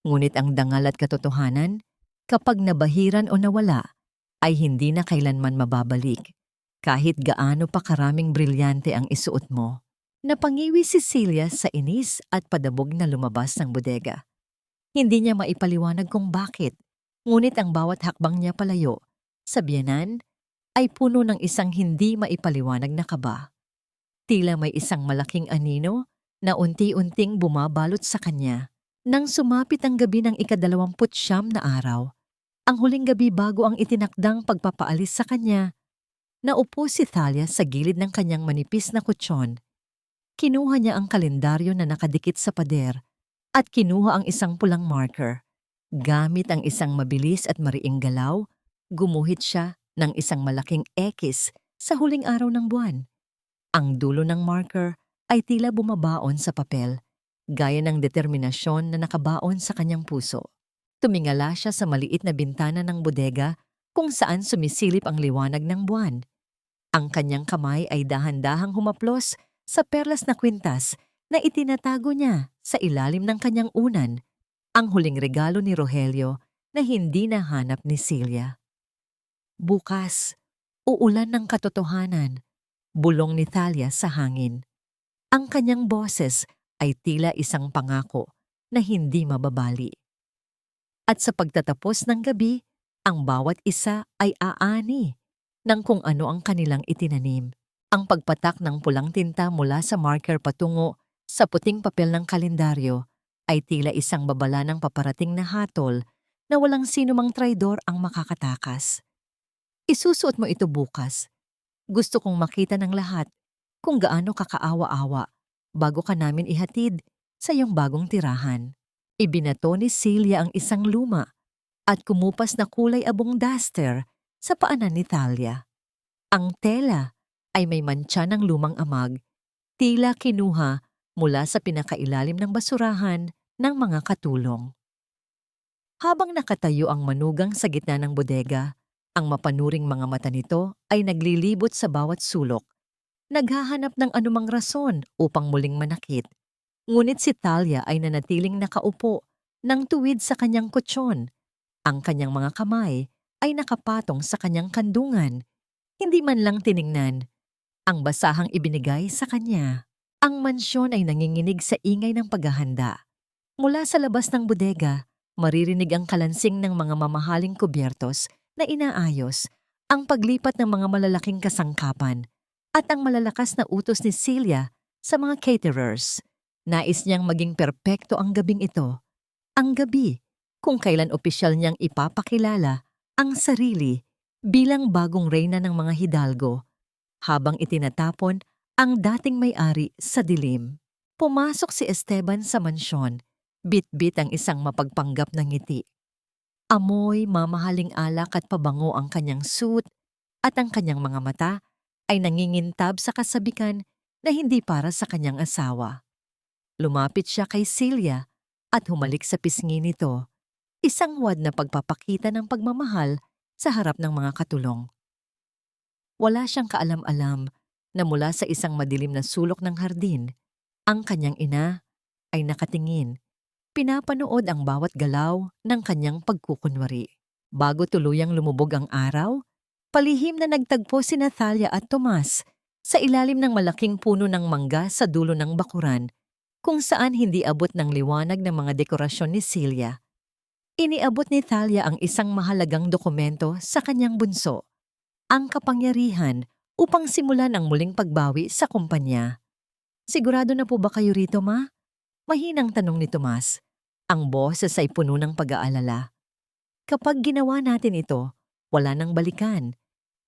Ngunit ang dangal at katotohanan, kapag nabahiran o nawala, ay hindi na kailanman mababalik, kahit gaano pa karaming brilyante ang isuot mo. Napangiwi si Celia sa inis at padabog na lumabas ng bodega. Hindi niya maipaliwanag kung bakit, ngunit ang bawat hakbang niya palayo sa biyenan ay puno ng isang hindi maipaliwanag na kaba. Tila may isang malaking anino na unti-unting bumabalot sa kanya. Nang sumapit ang gabi ng ika-29 na araw, ang huling gabi bago ang itinakdang pagpapaalis sa kanya, naupo si Thalia sa gilid ng kanyang manipis na kutsyon. Kinuha niya ang kalendaryo na nakadikit sa pader at kinuha ang isang pulang marker. Gamit ang isang mabilis at mariing galaw, gumuhit siya ng isang malaking X sa huling araw ng buwan. Ang dulo ng marker ay tila bumabaon sa papel, gaya ng determinasyon na nakabaon sa kanyang puso. Tumingala siya sa maliit na bintana ng bodega kung saan sumisilip ang liwanag ng buwan. Ang kanyang kamay ay dahan-dahang humaplos sa perlas na kwintas na itinatago niya sa ilalim ng kanyang unan, ang huling regalo ni Rogelio na hindi nahanap ni Celia. Bukas, uulan ng katotohanan, bulong ni Thalia sa hangin. Ang kanyang boses ay tila isang pangako na hindi mababali. At sa pagtatapos ng gabi, ang bawat isa ay aani ng kung ano ang kanilang itinanim. Ang pagpatak ng pulang tinta mula sa marker patungo sa puting papel ng kalendaryo ay tila isang babala ng paparating na hatol na walang sinumang traidor ang makakatakas. Isusuot mo ito bukas. Gusto kong makita ng lahat kung gaano kakaawa-awa bago ka namin ihatid sa iyong bagong tirahan. Ibinato ni Celia ang isang luma at kumupas na kulay abong duster sa paanan ni Thalia. Ang tela ay may mantsa ng lumang amag, tila kinuha mula sa pinakailalim ng basurahan ng mga katulong. Habang nakatayo ang manugang sa gitna ng bodega, ang mapanuring mga mata nito ay naglilibot sa bawat sulok, naghahanap ng anumang rason upang muling manakit. Ngunit si Thalia ay nanatiling nakaupo ng tuwid sa kanyang kutsyon. Ang kanyang mga kamay ay nakapatong sa kanyang kandungan, hindi man lang tiningnan ang basahang ibinigay sa kanya. Ang mansyon ay nanginginig sa ingay ng paghahanda. Mula sa labas ng bodega, maririnig ang kalansing ng mga mamahaling kubyertos na inaayos, ang paglipat ng mga malalaking kasangkapan, at ang malalakas na utos ni Celia sa mga caterers. Nais niyang maging perpekto ang gabing ito. Ang gabi kung kailan opisyal niyang ipapakilala ang sarili bilang bagong reyna ng mga hidalgo, habang itinatapon ang dating may-ari sa dilim. Pumasok si Esteban sa mansyon, bit-bit ang isang mapagpanggap na ngiti. Amoy, mamahaling alak at pabango ang kanyang suit, at ang kanyang mga mata ay nangingintab sa kasabikan na hindi para sa kanyang asawa. Lumapit siya kay Celia at humalik sa pisngi nito, isang wad na pagpapakita ng pagmamahal sa harap ng mga katulong. Wala siyang kaalam-alam na mula sa isang madilim na sulok ng hardin, ang kanyang ina ay nakatingin, pinapanood ang bawat galaw ng kanyang pagkukunwari. Bago tuluyang lumubog ang araw, palihim na nagtagpo sina Thalia at Tomas sa ilalim ng malaking puno ng mangga sa dulo ng bakuran, kung saan hindi abot ng liwanag ng mga dekorasyon ni Celia. Iniabot ni Thalia ang isang mahalagang dokumento sa kanyang bunso, ang kapangyarihan upang simulan ang muling pagbawi sa kumpanya. Sigurado na po ba kayo rito, ma? Mahinang tanong ni Tomas. Ang boses ay puno ng pag-aalala. Kapag ginawa natin ito, wala nang balikan.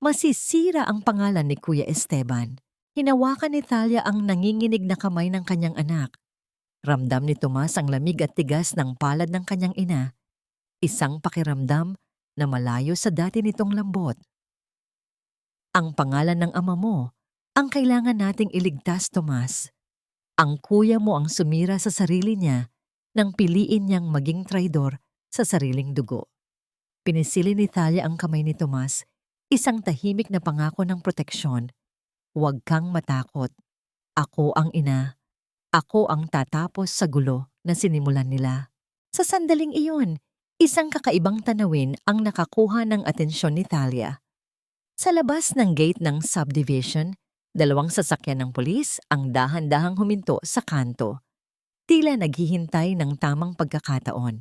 Masisira ang pangalan ni Kuya Esteban. Hinawakan ni Thalia ang nanginginig na kamay ng kanyang anak. Ramdam ni Tomas ang lamig at tigas ng palad ng kanyang ina. Isang pakiramdam na malayo sa dati nitong lambot. Ang pangalan ng ama mo ang kailangan nating iligtas, Tomas. Ang kuya mo ang sumira sa sarili niya nang piliin niyang maging traidor sa sariling dugo. Pinisili ni Thalia ang kamay ni Tomas, isang tahimik na pangako ng proteksyon. Huwag kang matakot. Ako ang ina. Ako ang tatapos sa gulo na sinimulan nila. Sa sandaling iyon, isang kakaibang tanawin ang nakakuha ng atensyon ni Thalia. Sa labas ng gate ng subdivision, dalawang sasakyan ng pulis ang dahan-dahang huminto sa kanto. Tila naghihintay ng tamang pagkakataon.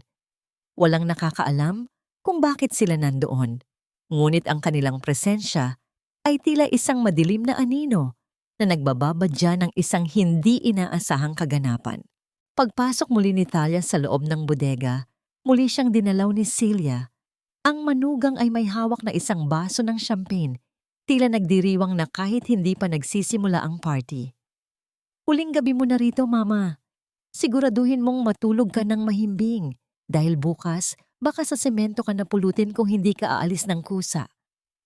Walang nakakaalam kung bakit sila nandoon. Ngunit ang kanilang presensya ay tila isang madilim na anino na nagbababadya ng isang hindi inaasahang kaganapan. Pagpasok muli ni Thalia sa loob ng bodega, muli siyang dinalaw ni Celia. Ang manugang ay may hawak na isang baso ng champagne, tila nagdiriwang na kahit hindi pa nagsisimula ang party. Huling gabi mo na rito, Mama. Siguraduhin mong matulog ka ng mahimbing dahil bukas Baka sa semento ka napulutin kung hindi ka aalis ng kusa.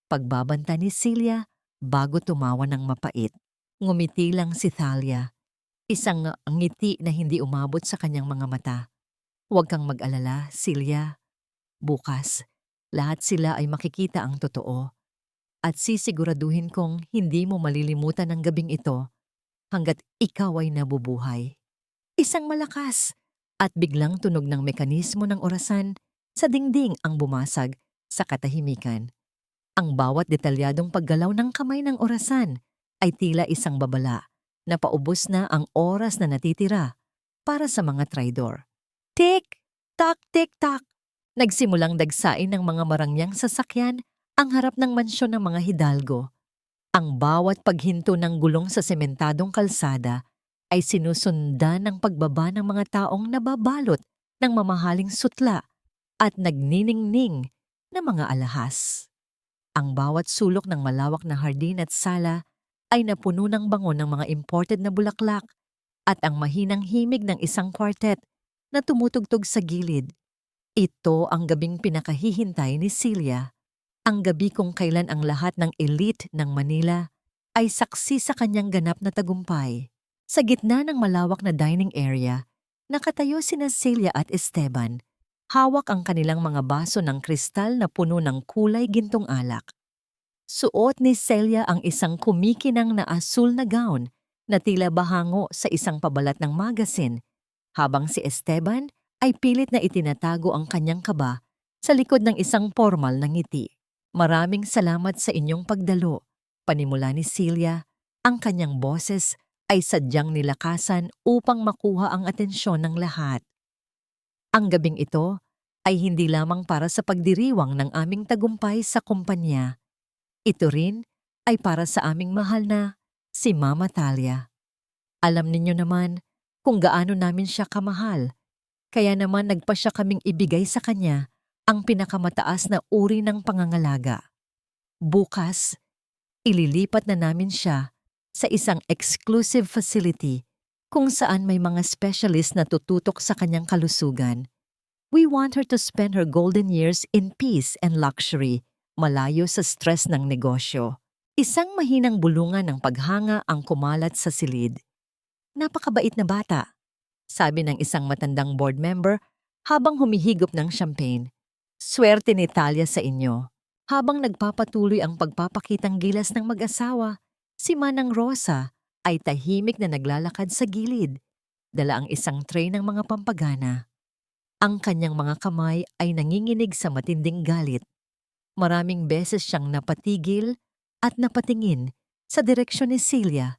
Pagbabanta ni Celia bago tumawa ng mapait. Ngumiti lang si Thalia, isang ngiti na hindi umabot sa kanyang mga mata. Huwag kang mag-alala, Celia. Bukas, lahat sila ay makikita ang totoo. At sisiguraduhin kong hindi mo malilimutan ang gabing ito hanggat ikaw ay nabubuhay. Isang malakas at biglang tunog ng mekanismo ng orasan sa dingding ang bumasag sa katahimikan. Ang bawat detalyadong paggalaw ng kamay ng orasan ay tila isang babala na paubos na ang oras na natitira para sa mga traidor. Tik! Tak! Tik! Tak! Nagsimulang dagsain ng mga marangyang sasakyan ang harap ng mansyon ng mga hidalgo. Ang bawat paghinto ng gulong sa sementadong kalsada ay sinusundan ng pagbaba ng mga taong nababalot ng mamahaling sutla at nagniningning na mga alahas. Ang bawat sulok ng malawak na hardin at sala ay napuno ng bango ng mga imported na bulaklak at ang mahinang himig ng isang quartet na tumutugtog sa gilid. Ito ang gabing pinakahihintay ni Celia, ang gabi kung kailan ang lahat ng elite ng Manila ay saksi sa kanyang ganap na tagumpay. Sa gitna ng malawak na dining area, nakatayo sina Celia at Esteban. Hawak ang kanilang mga baso ng kristal na puno ng kulay gintong alak. Suot ni Celia ang isang kumikinang na asul na gown na tila bahango sa isang pabalat ng magasin, habang si Esteban ay pilit na itinatago ang kanyang kaba sa likod ng isang formal na ngiti. Maraming salamat sa inyong pagdalo, panimula ni Celia. Ang kanyang boses ay sadyang nilakasan upang makuha ang atensyon ng lahat. Ang gabing ito ay hindi lamang para sa pagdiriwang ng aming tagumpay sa kumpanya. Ito rin ay para sa aming mahal na si Mama Thalia. Alam ninyo naman kung gaano namin siya kamahal, kaya naman nagpa siya kaming ibigay sa kanya ang pinakamataas na uri ng pangangalaga. Bukas, ililipat na namin siya sa isang exclusive facility kung saan may mga specialist na tututok sa kanyang kalusugan. We want her to spend her golden years in peace and luxury, malayo sa stress ng negosyo. Isang mahinang bulungan ng paghanga ang kumalat sa silid. Napakabait na bata, sabi ng isang matandang board member habang humihigop ng champagne. Swerte ni Thalia sa inyo. Habang nagpapatuloy ang pagpapakitang gilas ng mag-asawa, si Manang Rosa ay tahimik na naglalakad sa gilid, dala ang isang tray ng mga pampagana. Ang kanyang mga kamay ay nanginginig sa matinding galit. Maraming beses siyang napatigil at napatingin sa direksyon ni Celia,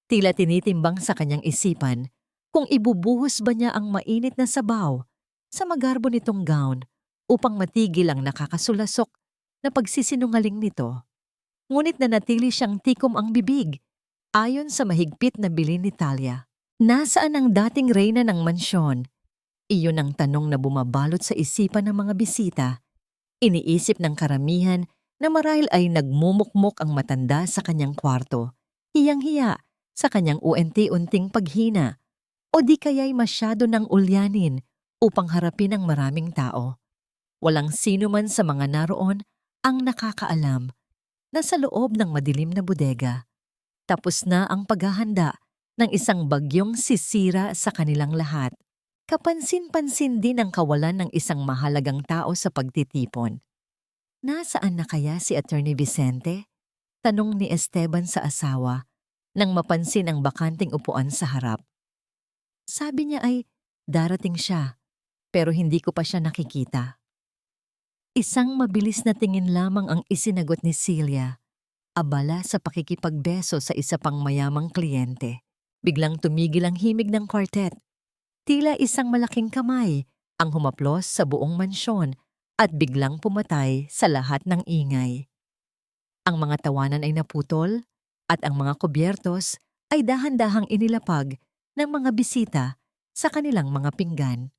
tila tinitimbang sa kanyang isipan kung ibubuhos ba niya ang mainit na sabaw sa magarbo nitong gown upang matigil ang nakakasulasok na pagsisinungaling nito. Ngunit nanatili siyang tikom ang bibig ayon sa mahigpit na bilin ni Thalia. Nasaan ang dating reyna ng mansyon? Iyon ang tanong na bumabalot sa isipan ng mga bisita. Iniisip ng karamihan na marahil ay nagmumukmok ang matanda sa kanyang kwarto, hiyang-hiya sa kanyang unti-unting paghina, o di kaya'y masyado ng ulyanin upang harapin ang maraming tao. Walang sino man sa mga naroon ang nakakaalam na sa loob ng madilim na bodega, tapos na ang paghahanda ng isang bagyong sisira sa kanilang lahat. Kapansin-pansin din ang kawalan ng isang mahalagang tao sa pagtitipon. Nasaan na kaya si Attorney Vicente? Tanong ni Esteban sa asawa nang mapansin ang bakanting upuan sa harap. Sabi niya ay darating siya, pero hindi ko pa siya nakikita. Isang mabilis na tingin lamang ang isinagot ni Celia, abala sa pakikipagbeso sa isa pang mayamang kliyente. Biglang tumigil ang himig ng quartet. Tila isang malaking kamay ang humaplos sa buong mansyon at biglang pumatay sa lahat ng ingay. Ang mga tawanan ay naputol at ang mga kubyertos ay dahan-dahang inilapag ng mga bisita sa kanilang mga pinggan.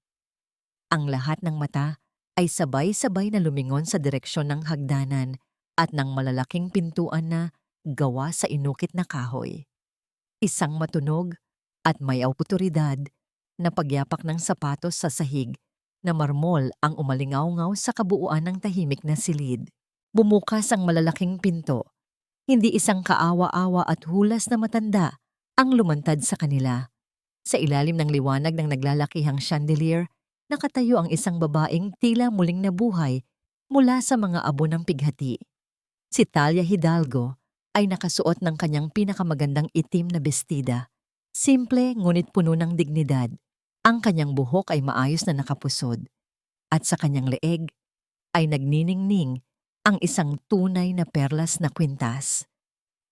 Ang lahat ng mata ay sabay-sabay na lumingon sa direksyon ng hagdanan at ng malalaking pintuan na gawa sa inukit na kahoy. Isang matunog at may awtoridad na pagyapak ng sapatos sa sahig na marmol ang umalingaw-ngaw sa kabuuan ng tahimik na silid. Bumukas ang malalaking pinto. Hindi isang kaawa-awa at hulas na matanda ang lumantad sa kanila. Sa ilalim ng liwanag ng naglalakihang chandelier, nakatayo ang isang babaeng tila muling nabuhay mula sa mga abo ng pighati. Si Talia Hidalgo ay nakasuot ng kanyang pinakamagandang itim na bestida. Simple ngunit puno ng dignidad. Ang kanyang buhok ay maayos na nakapusod. At sa kanyang leeg ay nagniningning ang isang tunay na perlas na kwintas.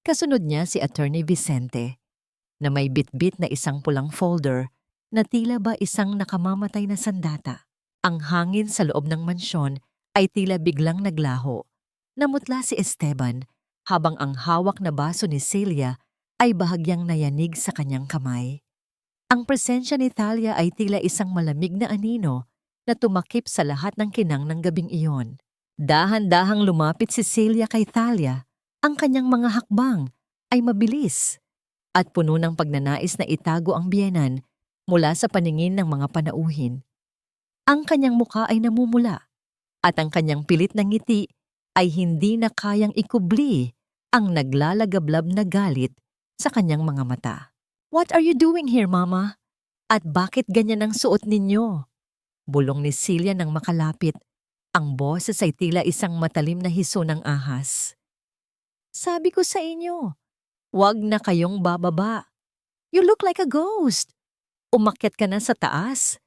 Kasunod niya si Attorney Vicente, na may bitbit na isang pulang folder na tila ba isang nakamamatay na sandata. Ang hangin sa loob ng mansyon ay tila biglang naglaho. Namutla si Esteban habang ang hawak na baso ni Celia ay bahagyang nayanig sa kanyang kamay. Ang presensya ni Talia ay tila isang malamig na anino na tumakip sa lahat ng kinang ng gabing iyon. Dahan-dahang lumapit si Celia kay Talia. Ang kanyang mga hakbang ay mabilis at puno ng pagnanais na itago ang biyenan mula sa paningin ng mga panauhin. Ang kanyang muka ay namumula at ang kanyang pilit na ngiti ay hindi na kayang ikubli ang naglalagablab na galit sa kanyang mga mata. "What are you doing here, Mama? At bakit ganyan ang suot ninyo?" Bulong ni Celia nang makalapit. Ang boses ay tila isang matalim na hiso ng ahas. "Sabi ko sa inyo, huwag na kayong bababa. You look like a ghost. Umakyat ka na sa taas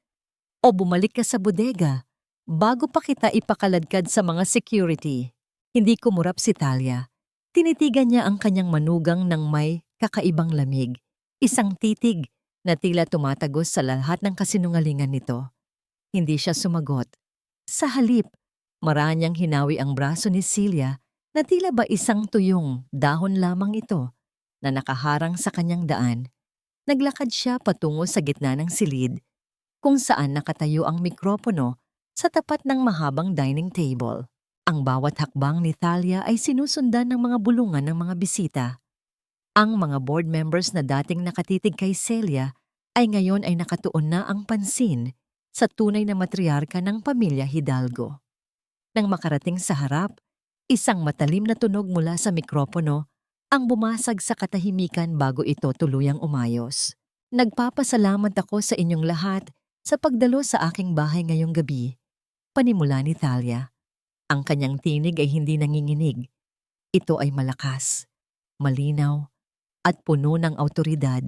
o bumalik ka sa bodega bago pa kita ipakaladkad sa mga security." Hindi kumurap si Talia. Tinitigan niya ang kanyang manugang ng may kakaibang lamig. Isang titig na tila tumatagos sa lahat ng kasinungalingan nito. Hindi siya sumagot. Sa halip, maranyang hinawi ang braso ni Celia na tila ba isang tuyong dahon lamang ito na nakaharang sa kanyang daan. Naglakad siya patungo sa gitna ng silid kung saan nakatayo ang mikropono sa tapat ng mahabang dining table. Ang bawat hakbang ni Talia ay sinusundan ng mga bulungan ng mga bisita. Ang mga board members na dating nakatitig kay Celia ay ngayon ay nakatuon na ang pansin sa tunay na matriarka ng pamilya Hidalgo. Nang makarating sa harap, isang matalim na tunog mula sa mikropono ang bumasag sa katahimikan bago ito tuluyang umayos. "Nagpapasalamat ako sa inyong lahat sa pagdalo sa aking bahay ngayong gabi," panimula ni Talia. Ang kanyang tinig ay hindi nanginginig. Ito ay malakas, malinaw, at puno ng awtoridad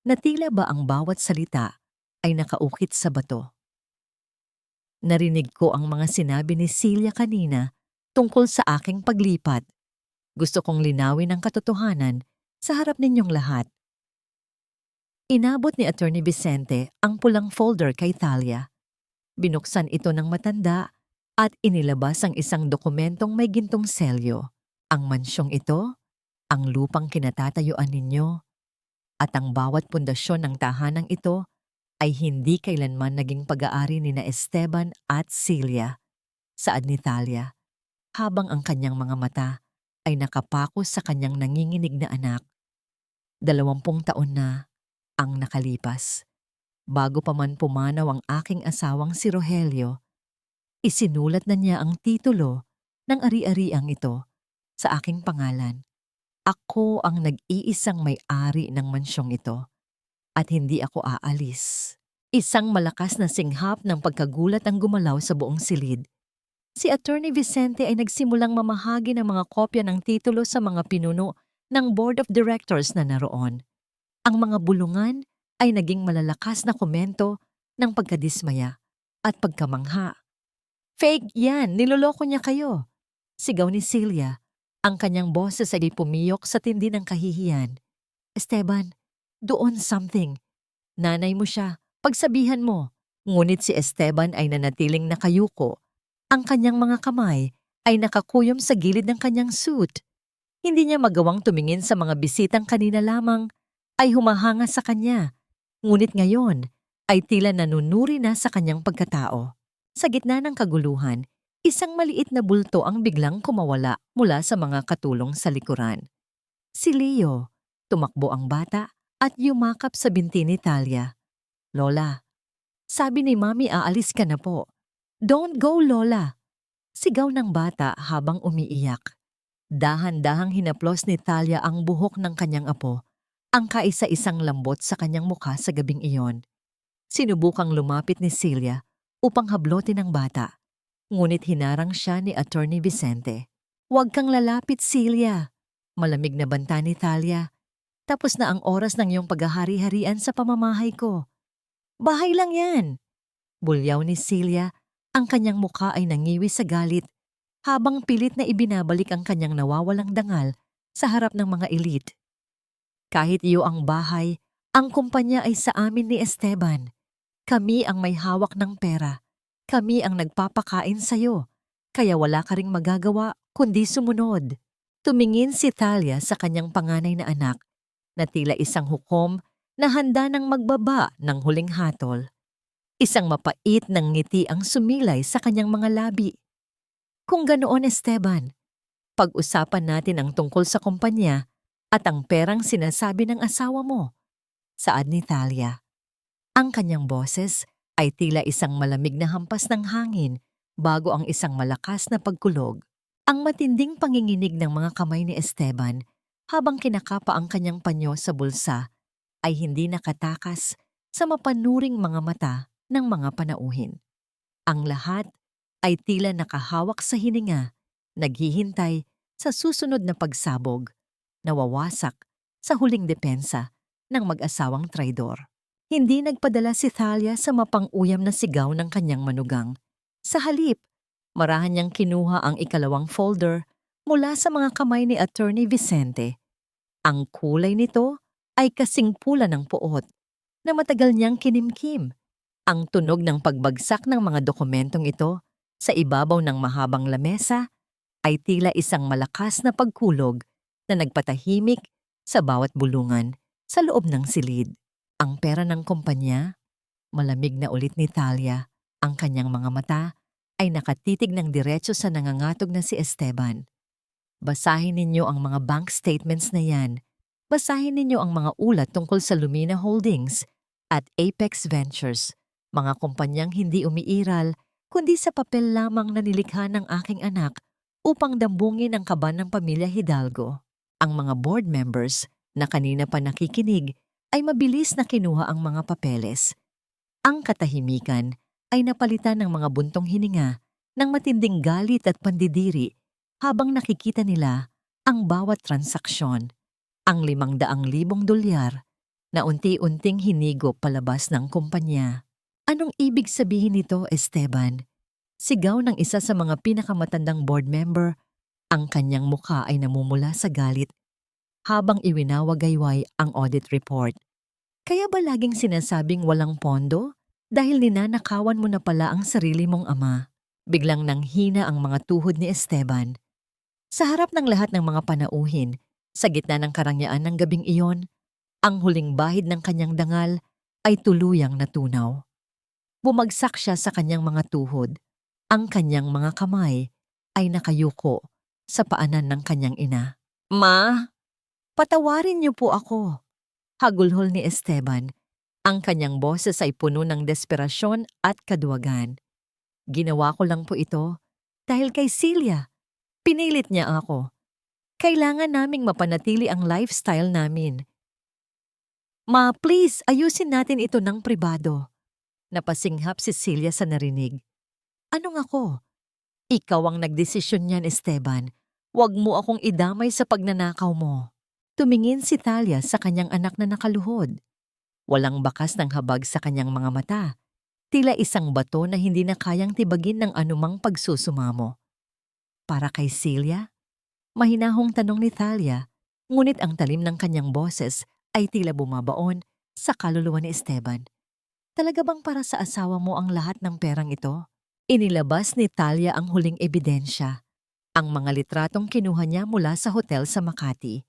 na tila ba ang bawat salita ay nakaukit sa bato. "Narinig ko ang mga sinabi ni Celia kanina tungkol sa aking paglipat. Gusto kong linawin ang katotohanan sa harap ninyong lahat." Inabot ni Attorney Vicente ang pulang folder kay Talia. Binuksan ito ng matanda at inilabas ang isang dokumentong may gintong selyo. Ang mansyong ito, ang lupang kinatatayuan ninyo, at ang bawat pundasyon ng tahanang ito ay hindi kailanman naging pag-aari ni na Esteban at Celia, saad ni Talia, habang ang kanyang mga mata ay nakapako sa kanyang nanginginig na anak. 20 taon na ang nakalipas. Bago pa man pumanaw ang aking asawang si Rogelio, isinulat na niya ang titulo ng ari-ariang ito sa aking pangalan. Ako ang nag-iisang may-ari ng mansyong ito at hindi ako aalis. Isang malakas na singhap ng pagkagulat ang gumalaw sa buong silid. Si Attorney Vicente ay nagsimulang mamahagi ng mga kopya ng titulo sa mga pinuno ng Board of Directors na naroon. Ang mga bulungan ay naging malalakas na komento ng pagkadismaya at pagkamangha. "Fake yan! Niloloko niya kayo!" sigaw ni Celia. Ang kanyang boses ay pumiyok sa tindi ng kahihiyan. "Esteban, doon something. Nanay mo siya. Pagsabihan mo." Ngunit si Esteban ay nanatiling nakayuko. Ang kanyang mga kamay ay nakakuyom sa gilid ng kanyang suit. Hindi niya magawang tumingin sa mga bisitang kanina lamang ay humahanga sa kanya. Ngunit ngayon ay tila nanunuri na sa kanyang pagkatao. Sa gitna ng kaguluhan, isang maliit na bulto ang biglang kumawala mula sa mga katulong sa likuran. Si Leo. Tumakbo ang bata at yumakap sa binti ni Talia. "Lola, sabi ni Mami aalis ka na po. Don't go, Lola! Sigaw ng bata habang umiiyak. Dahan-dahang hinaplos ni Talia ang buhok ng kanyang apo, ang kaisa-isang lambot sa kanyang mukha sa gabing iyon. Sinubukang lumapit ni Celia upang hablotin ang bata, ngunit hinarang siya ni Attorney Vicente. "Huwag kang lalapit, Celia!" Malamig na banta ni Talia. "Tapos na ang oras ng iyong paghahari-harian sa pamamahay ko. Bahay lang yan!" Bulyaw ni Celia, ang kanyang mukha ay nangiwi sa galit habang pilit na ibinabalik ang kanyang nawawalang dangal sa harap ng mga elite. "Kahit iyo ang bahay, ang kumpanya ay sa amin ni Esteban. Kami ang may hawak ng pera. Kami ang nagpapakain sa'yo. Kaya wala ka ring magagawa kundi sumunod." Tumingin si Talia sa kanyang panganay na anak na tila isang hukom na handa ng magbaba ng huling hatol. Isang mapait ng ngiti ang sumilay sa kanyang mga labi. "Kung ganoon, Esteban, pag-usapan natin ang tungkol sa kumpanya at ang perang sinasabi ng asawa mo," saad ni Talia. Ang kanyang boses ay tila isang malamig na hampas ng hangin bago ang isang malakas na pagkulog. Ang matinding panginginig ng mga kamay ni Esteban habang kinakapa ang kanyang panyo sa bulsa ay hindi nakatakas sa mapanuring mga mata ng mga panauhin. Ang lahat ay tila nakahawak sa hininga, naghihintay sa susunod na pagsabog, nawawasak sa huling depensa ng mag-asawang traidor. Hindi nagpadala si Thalia sa mapang-uyam na sigaw ng kanyang manugang. Sa halip, marahan niyang kinuha ang ikalawang folder mula sa mga kamay ni Attorney Vicente. Ang kulay nito ay kasing pula ng puot na matagal niyang kinimkim. Ang tunog ng pagbagsak ng mga dokumentong ito sa ibabaw ng mahabang lamesa ay tila isang malakas na pagkulog na nagpatahimik sa bawat bulungan sa loob ng silid. Ang pera ng kumpanya, malamig na ulit ni Thalia. Ang kanyang mga mata ay nakatitig ng diretso sa nangangatog na si Esteban. "Basahin ninyo ang mga bank statements na yan. Basahin ninyo ang mga ulat tungkol sa Lumina Holdings at Apex Ventures, mga kumpanyang hindi umiiral kundi sa papel lamang na nilikha ng aking anak upang dambungin ang kaban ng pamilya Hidalgo." Ang mga board members na kanina pa nakikinig ay mabilis na kinuha ang mga papeles. Ang katahimikan ay napalitan ng mga buntong hininga ng matinding galit at pandidiri habang nakikita nila ang bawat transaksyon. Ang 500,000 dolyar na unti-unting hinigo palabas ng kumpanya. "Anong ibig sabihin nito, Esteban?" Sigaw ng isa sa mga pinakamatandang board member. Ang kanyang mukha ay namumula sa galit habang iwinawagayway ang audit report. "Kaya ba laging sinasabing walang pondo? Dahil ninanakawan mo na pala ang sarili mong ama." Biglang nanghina ang mga tuhod ni Esteban. Sa harap ng lahat ng mga panauhin, sa gitna ng karangyaan ng gabing iyon, ang huling bahid ng kanyang dangal ay tuluyang natunaw. Bumagsak siya sa kanyang mga tuhod. Ang kanyang mga kamay ay nakayuko sa paanan ng kanyang ina. "Ma, patawarin niyo po ako," hagulhol ni Esteban. Ang kanyang boses ay puno ng desperasyon at kaduwagan. "Ginawa ko lang po ito dahil kay Celia. Pinilit niya ako. Kailangan naming mapanatili ang lifestyle namin. Ma, please, ayusin natin ito ng pribado." Napasinghap si Celia sa narinig. "Anong ako? Ikaw ang nagdesisyon niyan, Esteban. Huwag mo akong idamay sa pagnanakaw mo." Tumingin si Thalia sa kanyang anak na nakaluhod. Walang bakas ng habag sa kanyang mga mata. Tila isang bato na hindi na kayang tibagin ng anumang pagsusumamo. "Para kay Celia?" Mahinahong tanong ni Thalia, ngunit ang talim ng kanyang boses ay tila bumabaon sa kaluluwa ni Esteban. "Talaga bang para sa asawa mo ang lahat ng perang ito?" Inilabas ni Thalia ang huling ebidensya, ang mga litratong kinuha niya mula sa hotel sa Makati.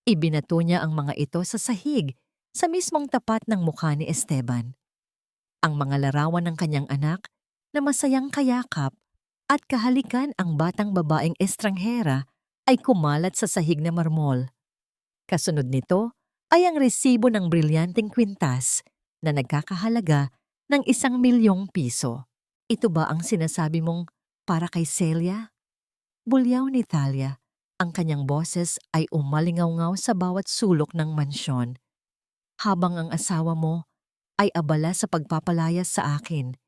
Ibinato niya ang mga ito sa sahig sa mismong tapat ng mukha ni Esteban. Ang mga larawan ng kanyang anak na masayang kayakap at kahalikan ang batang babaeng estranghera ay kumalat sa sahig na marmol. Kasunod nito ay ang resibo ng brilyanteng kwintas na nagkakahalaga ng 1,000,000 piso. Ito ba ang sinasabi mong para kay Celia? Bulyaw ni Thalia. Ang kanyang boses ay umalingaw sa bawat sulok ng mansyon, habang ang asawa mo ay abala sa pagpapalayas sa akin.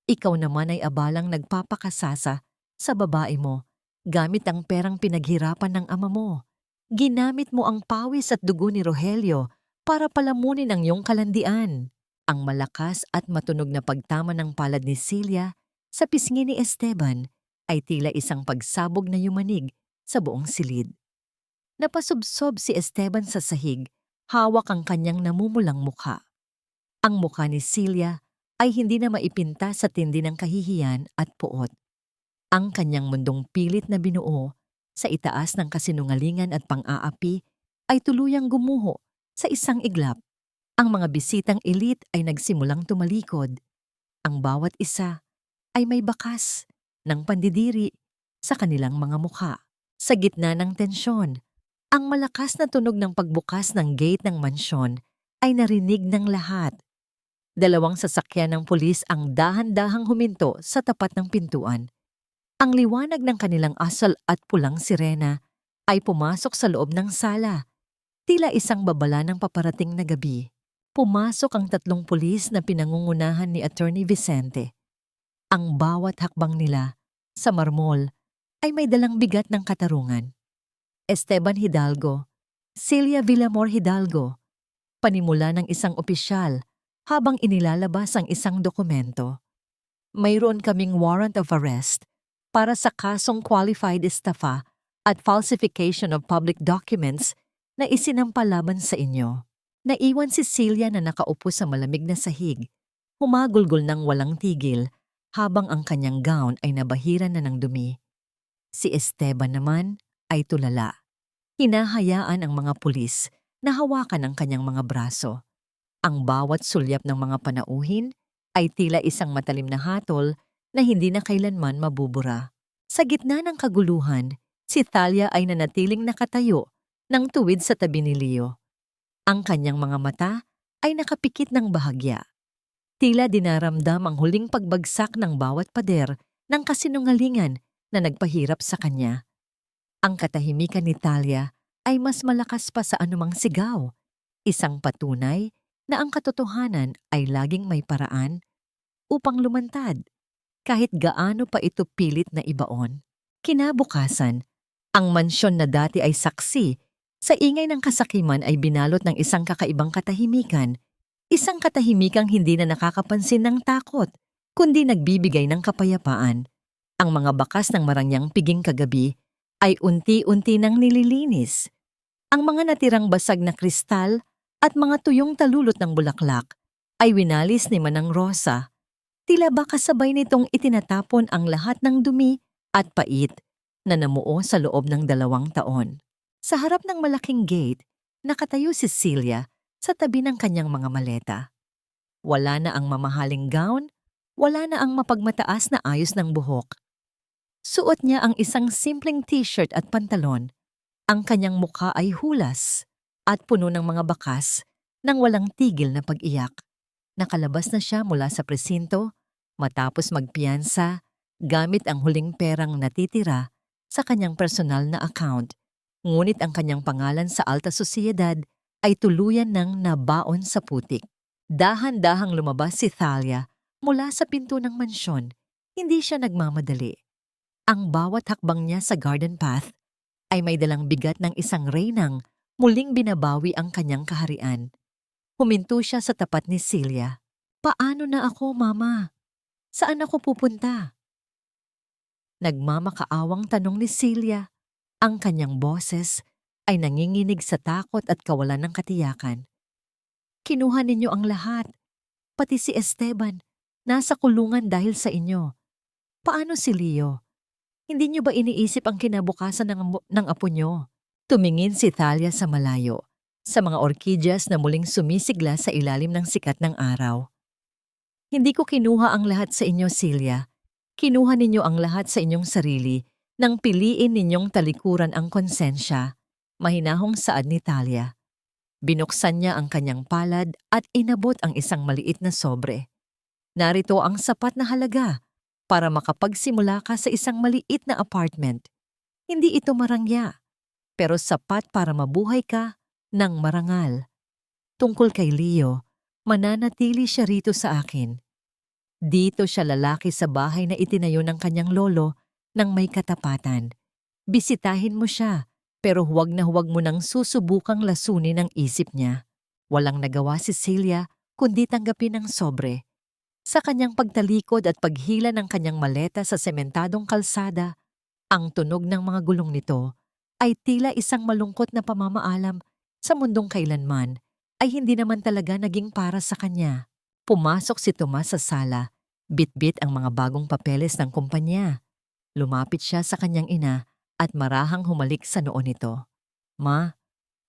Ikaw naman ay abalang nagpapakasasa sa babae mo gamit ang perang pinaghirapan ng ama mo. Ginamit mo ang pawis at dugo ni Rogelio para palamunin ang iyong kalandian. Ang malakas at matunog na pagtama ng palad ni Celia sa pisngi ni Esteban ay tila isang pagsabog na yumanig sa buong silid. Napasubsob si Esteban sa sahig, hawak ang kanyang namumulang mukha. Ang mukha ni Celia ay hindi na maipinta sa tindi ng kahihiyan at puot. Ang kanyang mundong pilit na binuo sa itaas ng kasinungalingan at pang-aapi ay tuluyang gumuho sa isang iglap. Ang mga bisitang elite ay nagsimulang tumalikod. Ang bawat isa ay may bakas ng pandidiri sa kanilang mga mukha. Sa gitna ng tensyon, ang malakas na tunog ng pagbukas ng gate ng mansyon ay narinig ng lahat. Dalawang sasakyan ng pulis ang dahan-dahang huminto sa tapat ng pintuan. Ang liwanag ng kanilang asal at pulang sirena ay pumasok sa loob ng sala. Tila isang babala ng paparating na gabi. Pumasok ang 3 pulis na pinangungunahan ni Attorney Vicente. Ang bawat hakbang nila sa marmol ay may dalang bigat ng katarungan. Esteban Hidalgo, Celia Villamor Hidalgo, panimula ng isang opisyal habang inilalabas ang isang dokumento. Mayroon kaming warrant of arrest para sa kasong qualified estafa at falsification of public documents na isinampa laban sa inyo. Naiwan si Celia na nakaupo sa malamig na sahig, humagulgol ng walang tigil habang ang kanyang gown ay nabahiran na ng dumi. Si Esteban naman ay tulala. Hinahayaan ang mga pulis na hawakan ang kanyang mga braso. Ang bawat sulyap ng mga panauhin ay tila isang matalim na hatol na hindi na kailanman mabubura. Sa gitna ng kaguluhan, si Thalia ay nanatiling nakatayo ng tuwid sa tabi ni Leo. Ang kanyang mga mata ay nakapikit ng bahagya. Tila dinaramdam ang huling pagbagsak ng bawat pader ng kasinungalingan na nagpahirap sa kanya. Ang katahimikan ni Thalia ay mas malakas pa sa anumang sigaw, isang patunay na ang katotohanan ay laging may paraan upang lumantad, kahit gaano pa ito pilit na ibaon. Kinabukasan, ang mansyon na dati ay saksi sa ingay ng kasakiman ay binalot ng isang kakaibang katahimikan, isang katahimikang hindi na nakakapansin ng takot, kundi nagbibigay ng kapayapaan. Ang mga bakas ng marangyang piging kagabi ay unti-unti nang nililinis. Ang mga natirang basag na kristal at mga tuyong talulot ng bulaklak ay winalis ni Manang Rosa. Tila ba kasabay nitong itinatapon ang lahat ng dumi at pait na namuo sa loob ng 2 taon. Sa harap ng malaking gate, nakatayo si Celia sa tabi ng kanyang mga maleta. Wala na ang mamahaling gown, wala na ang mapagmataas na ayos ng buhok. Suot niya ang isang simpleng t-shirt at pantalon. Ang kanyang mukha ay hulas at puno ng mga bakas ng walang tigil na pag-iyak. Nakalabas na siya mula sa presinto matapos magpiyansa gamit ang huling perang natitira sa kanyang personal na account. Ngunit ang kanyang pangalan sa alta sosyedad ay tuluyan ng nabaon sa putik. Dahan-dahang lumabas si Thalia mula sa pinto ng mansyon. Hindi siya nagmamadali. Ang bawat hakbang niya sa garden path ay may dalang bigat ng isang reynang muling binabawi ang kanyang kaharian. Huminto siya sa tapat ni Celia. "Paano na ako, Mama? Saan ako pupunta?" Nagmamakaawang tanong ni Celia. Ang kanyang boses ay nanginginig sa takot at kawalan ng katiyakan. "Kinuha ninyo ang lahat. Pati si Esteban. Nasa kulungan dahil sa inyo. Paano si Leo? Hindi niyo ba iniisip ang kinabukasan ng apo niyo?" Tumingin si Thalia sa malayo, sa mga orkidyas na muling sumisigla sa ilalim ng sikat ng araw. "Hindi ko kinuha ang lahat sa inyo, Celia. Kinuha ninyo ang lahat sa inyong sarili nang piliin ninyong talikuran ang konsensya." Mahinahong saad ni Thalia. Binuksan niya ang kanyang palad at inabot ang isang maliit na sobre. Narito ang sapat na halaga para makapagsimula ka sa isang maliit na apartment. Hindi ito marangya, pero sapat para mabuhay ka ng marangal. Tungkol kay Leo, mananatili siya rito sa akin. Dito siya lalaki sa bahay na itinayo ng kanyang lolo ng may katapatan. Bisitahin mo siya, pero huwag na huwag mo nang susubukang lasunin ang isip niya. Walang nagawa si Celia kundi tanggapin ang sobre. Sa kanyang pagtalikod at paghila ng kanyang maleta sa sementadong kalsada, ang tunog ng mga gulong nito ay tila isang malungkot na pamamaalam sa mundong kailanman ay hindi naman talaga naging para sa kanya. Pumasok si Tomas sa sala, bitbit ang mga bagong papeles ng kumpanya. Lumapit siya sa kanyang ina at marahang humalik sa noo nito. Ma,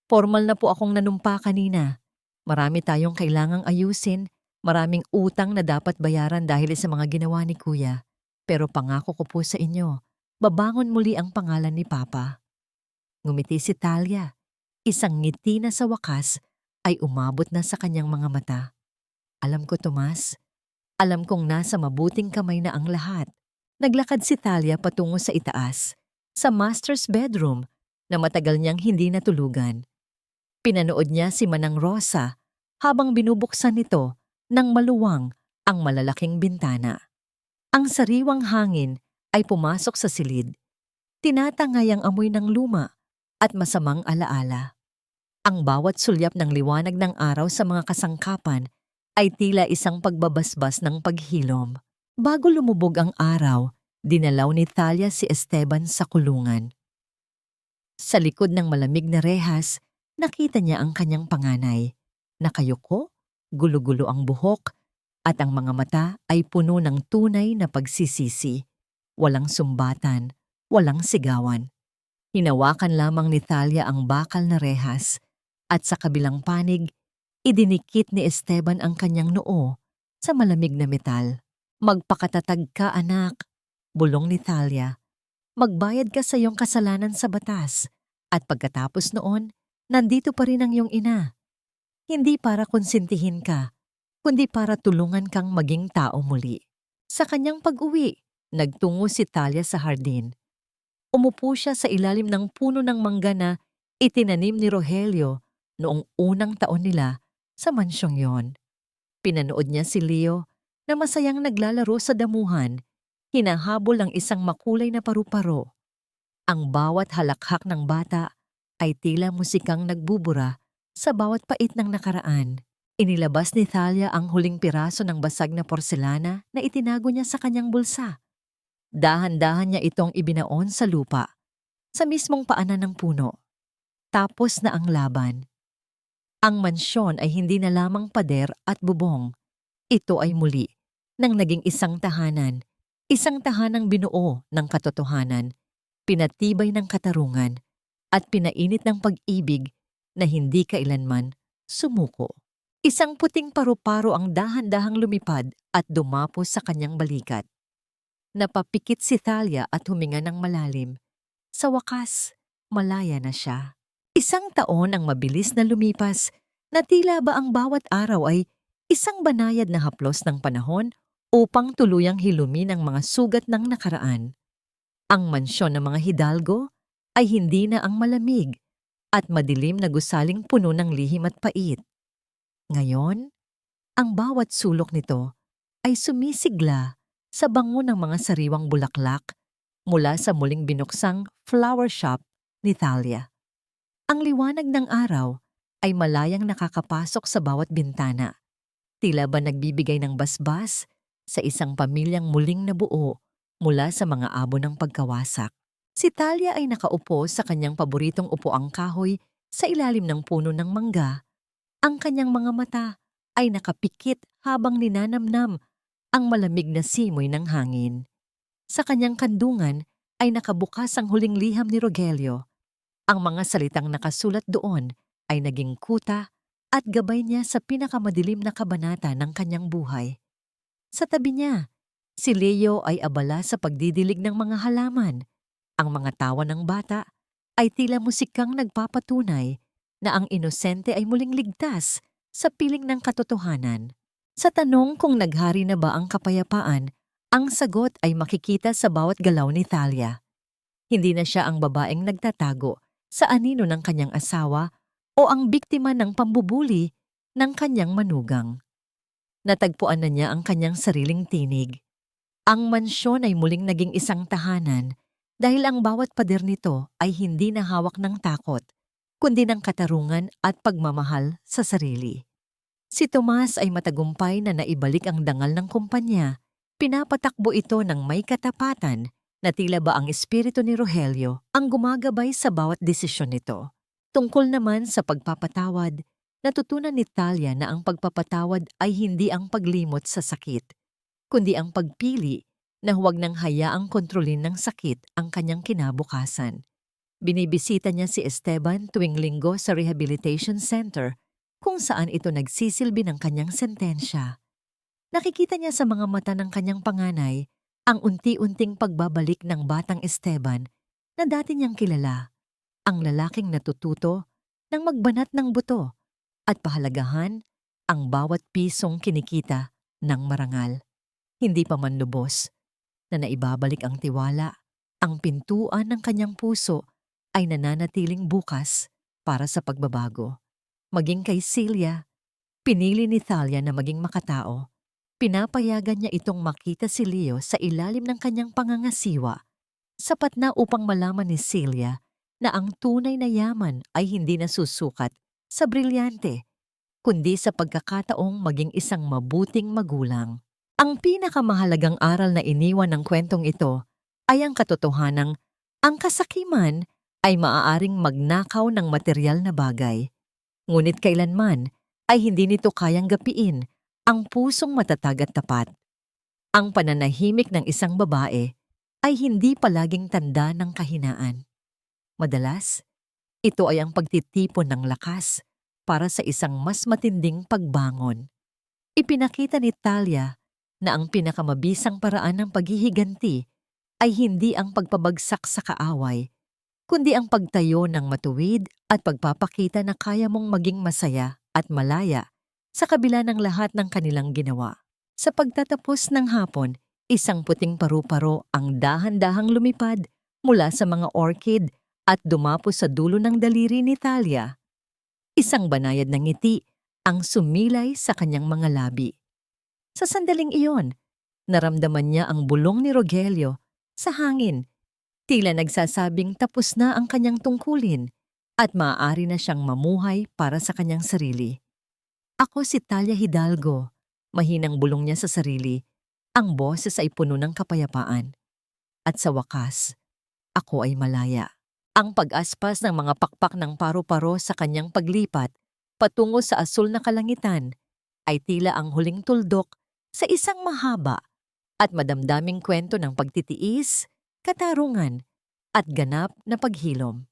formal na po akong nanumpa kanina. Marami tayong kailangang ayusin, maraming utang na dapat bayaran dahil sa mga ginawa ni Kuya. Pero pangako ko po sa inyo, babangon muli ang pangalan ni Papa. Ngumiti si Talia. Isang ngiti na sa wakas ay umabot na sa kanyang mga mata. Alam ko, Tomas. Alam kong nasa mabuting kamay na ang lahat. Naglakad si Talia patungo sa itaas, sa master's bedroom na matagal niyang hindi natulugan. Pinanood niya si Manang Rosa habang binubuksan nito ng maluwang ang malalaking bintana. Ang sariwang hangin ay pumasok sa silid. Tinatangay ang amoy ng luma at masamang alaala. Ang bawat sulyap ng liwanag ng araw sa mga kasangkapan ay tila isang pagbabasbas ng paghilom. Bago lumubog ang araw, dinalaw ni Talia si Esteban sa kulungan. Sa likod ng malamig na rehas, nakita niya ang kanyang panganay. Nakayuko, gulo-gulo ang buhok, at ang mga mata ay puno ng tunay na pagsisisi. Walang sumbatan, walang sigawan. Hinawakan lamang ni Talia ang bakal na rehas, at sa kabilang panig, idinikit ni Esteban ang kanyang noo sa malamig na metal. Magpakatatag ka, anak, bulong ni Talia. Magbayad ka sa iyong kasalanan sa batas, at pagkatapos noon, nandito pa rin ang iyong ina. Hindi para konsintihin ka, kundi para tulungan kang maging tao muli. Sa kanyang pag-uwi, nagtungo si Talia sa hardin. Umupo siya sa ilalim ng puno ng mangga na itinanim ni Rogelio noong unang taon nila sa mansyong yon. Pinanood niya si Leo na masayang naglalaro sa damuhan, hinahabol ang isang makulay na paru-paro. Ang bawat halakhak ng bata ay tila musikang nagbubura sa bawat pait ng nakaraan. Inilabas ni Talia ang huling piraso ng basag na porselana na itinago niya sa kanyang bulsa. Dahan-dahan niya itong ibinaon sa lupa, sa mismong paanan ng puno. Tapos na ang laban. Ang mansyon ay hindi na lamang pader at bubong. Ito ay muli nang naging isang tahanang binuo ng katotohanan, pinatibay ng katarungan, at pinainit ng pag-ibig na hindi kailanman sumuko. Isang puting paru-paro ang dahan-dahang lumipad at dumapo sa kanyang balikat. Napapikit si Talia at huminga ng malalim. Sa wakas, malaya na siya. Isang taon ang mabilis na lumipas na tila ba ang bawat araw ay isang banayad na haplos ng panahon upang tuluyang hilumin ang mga sugat ng nakaraan. Ang mansyon ng mga Hidalgo ay hindi na ang malamig at madilim na gusaling puno ng lihim at pait. Ngayon, ang bawat sulok nito ay sumisigla sa bango ng mga sariwang bulaklak mula sa muling binuksang flower shop ni Talia. Ang liwanag ng araw ay malayang nakakapasok sa bawat bintana, tila ba nagbibigay ng basbas sa isang pamilyang muling nabuo mula sa mga abo ng pagkawasak. Si Talia ay nakaupo sa kanyang paboritong upuang kahoy sa ilalim ng puno ng mangga. Ang kanyang mga mata ay nakapikit habang ninanamnam ang malamig na simoy ng hangin. Sa kanyang kandungan ay nakabukas ang huling liham ni Rogelio. Ang mga salitang nakasulat doon ay naging kuta at gabay niya sa pinakamadilim na kabanata ng kanyang buhay. Sa tabi niya, si Leo ay abala sa pagdidilig ng mga halaman. Ang mga tawa ng bata ay tila musikang nagpapatunay na ang inosente ay muling ligtas sa piling ng katotohanan. Sa tanong kung naghari na ba ang kapayapaan, Ang sagot ay makikita sa bawat galaw ni Thalia. Hindi na siya ang babaeng nagtatago sa anino ng kanyang asawa o ang biktima ng pambubuli ng kanyang manugang. Natagpuan na niya ang kanyang sariling tinig. Ang mansyon ay muling naging isang tahanan dahil ang bawat pader nito ay hindi na hawak ng takot, kundi ng katarungan at pagmamahal sa sarili. Si Tomas ay matagumpay na naibalik ang dangal ng kumpanya. Pinapatakbo ito ng may katapatan na tila ba ang espiritu ni Rogelio ang gumagabay sa bawat desisyon nito. Tungkol naman sa pagpapatawad, natutunan ni Thalia na ang pagpapatawad ay hindi ang paglimot sa sakit, kundi ang pagpili na huwag nang hayaang kontrolin ng sakit ang kanyang kinabukasan. Binibisita niya si Esteban tuwing linggo sa rehabilitation center kung saan ito nagsisilbi ng kanyang sentensya. Nakikita niya sa mga mata ng kanyang panganay ang unti-unting pagbabalik ng batang Esteban na dati niyang kilala, ang lalaking natututo ng magbanat ng buto at pahalagahan ang bawat pisong kinikita ng marangal. Hindi pa man lubos na naibabalik ang tiwala, ang pintuan ng kanyang puso ay nananatiling bukas para sa pagbabago. Maging kay Celia, pinili ni Thalia na maging makatao. Pinapayagan niya itong makita si Leo sa ilalim ng kanyang pangangasiwa, sapat na upang malaman ni Celia na ang tunay na yaman ay hindi nasusukat sa brilyante, kundi sa pagkakataong maging isang mabuting magulang. Ang pinakamahalagang aral na iniwan ng kwentong ito ay ang katotohanang ang kasakiman ay maaaring magnakaw ng material na bagay, ngunit kailanman ay hindi nito kayang gapiin ang pusong matatag at tapat. Ang pananahimik ng isang babae ay hindi palaging tanda ng kahinaan. Madalas, ito ay ang pagtitipon ng lakas para sa isang mas matinding pagbangon. Ipinakita ni Thalia na ang pinakamabisang paraan ng paghihiganti ay hindi ang pagpabagsak sa kaaway, kundi ang pagtayo ng matuwid at pagpapakita na kaya mong maging masaya at malaya sa kabila ng lahat ng kanilang ginawa. Sa pagtatapos ng hapon, isang puting paru-paro ang dahan-dahang lumipad mula sa mga orchid at dumapo sa dulo ng daliri ni Thalia. Isang banayad na ngiti ang sumilay sa kanyang mga labi. Sa sandaling iyon, naramdaman niya ang bulong ni Rogelio sa hangin. Tila nagsasabing tapos na ang kanyang tungkulin at maaari na siyang mamuhay para sa kanyang sarili. Ako si Thalia Hidalgo, mahinang bulong niya sa sarili. Ang boses ay puno ng kapayapaan. At sa wakas, ako ay malaya. Ang pag-aspas ng mga pakpak ng paru-paro sa kanyang paglipat patungo sa asul na kalangitan ay tila ang huling tuldok sa isang mahaba at madamdaming kwento ng pagtitiis, katarungan at ganap na paghilom.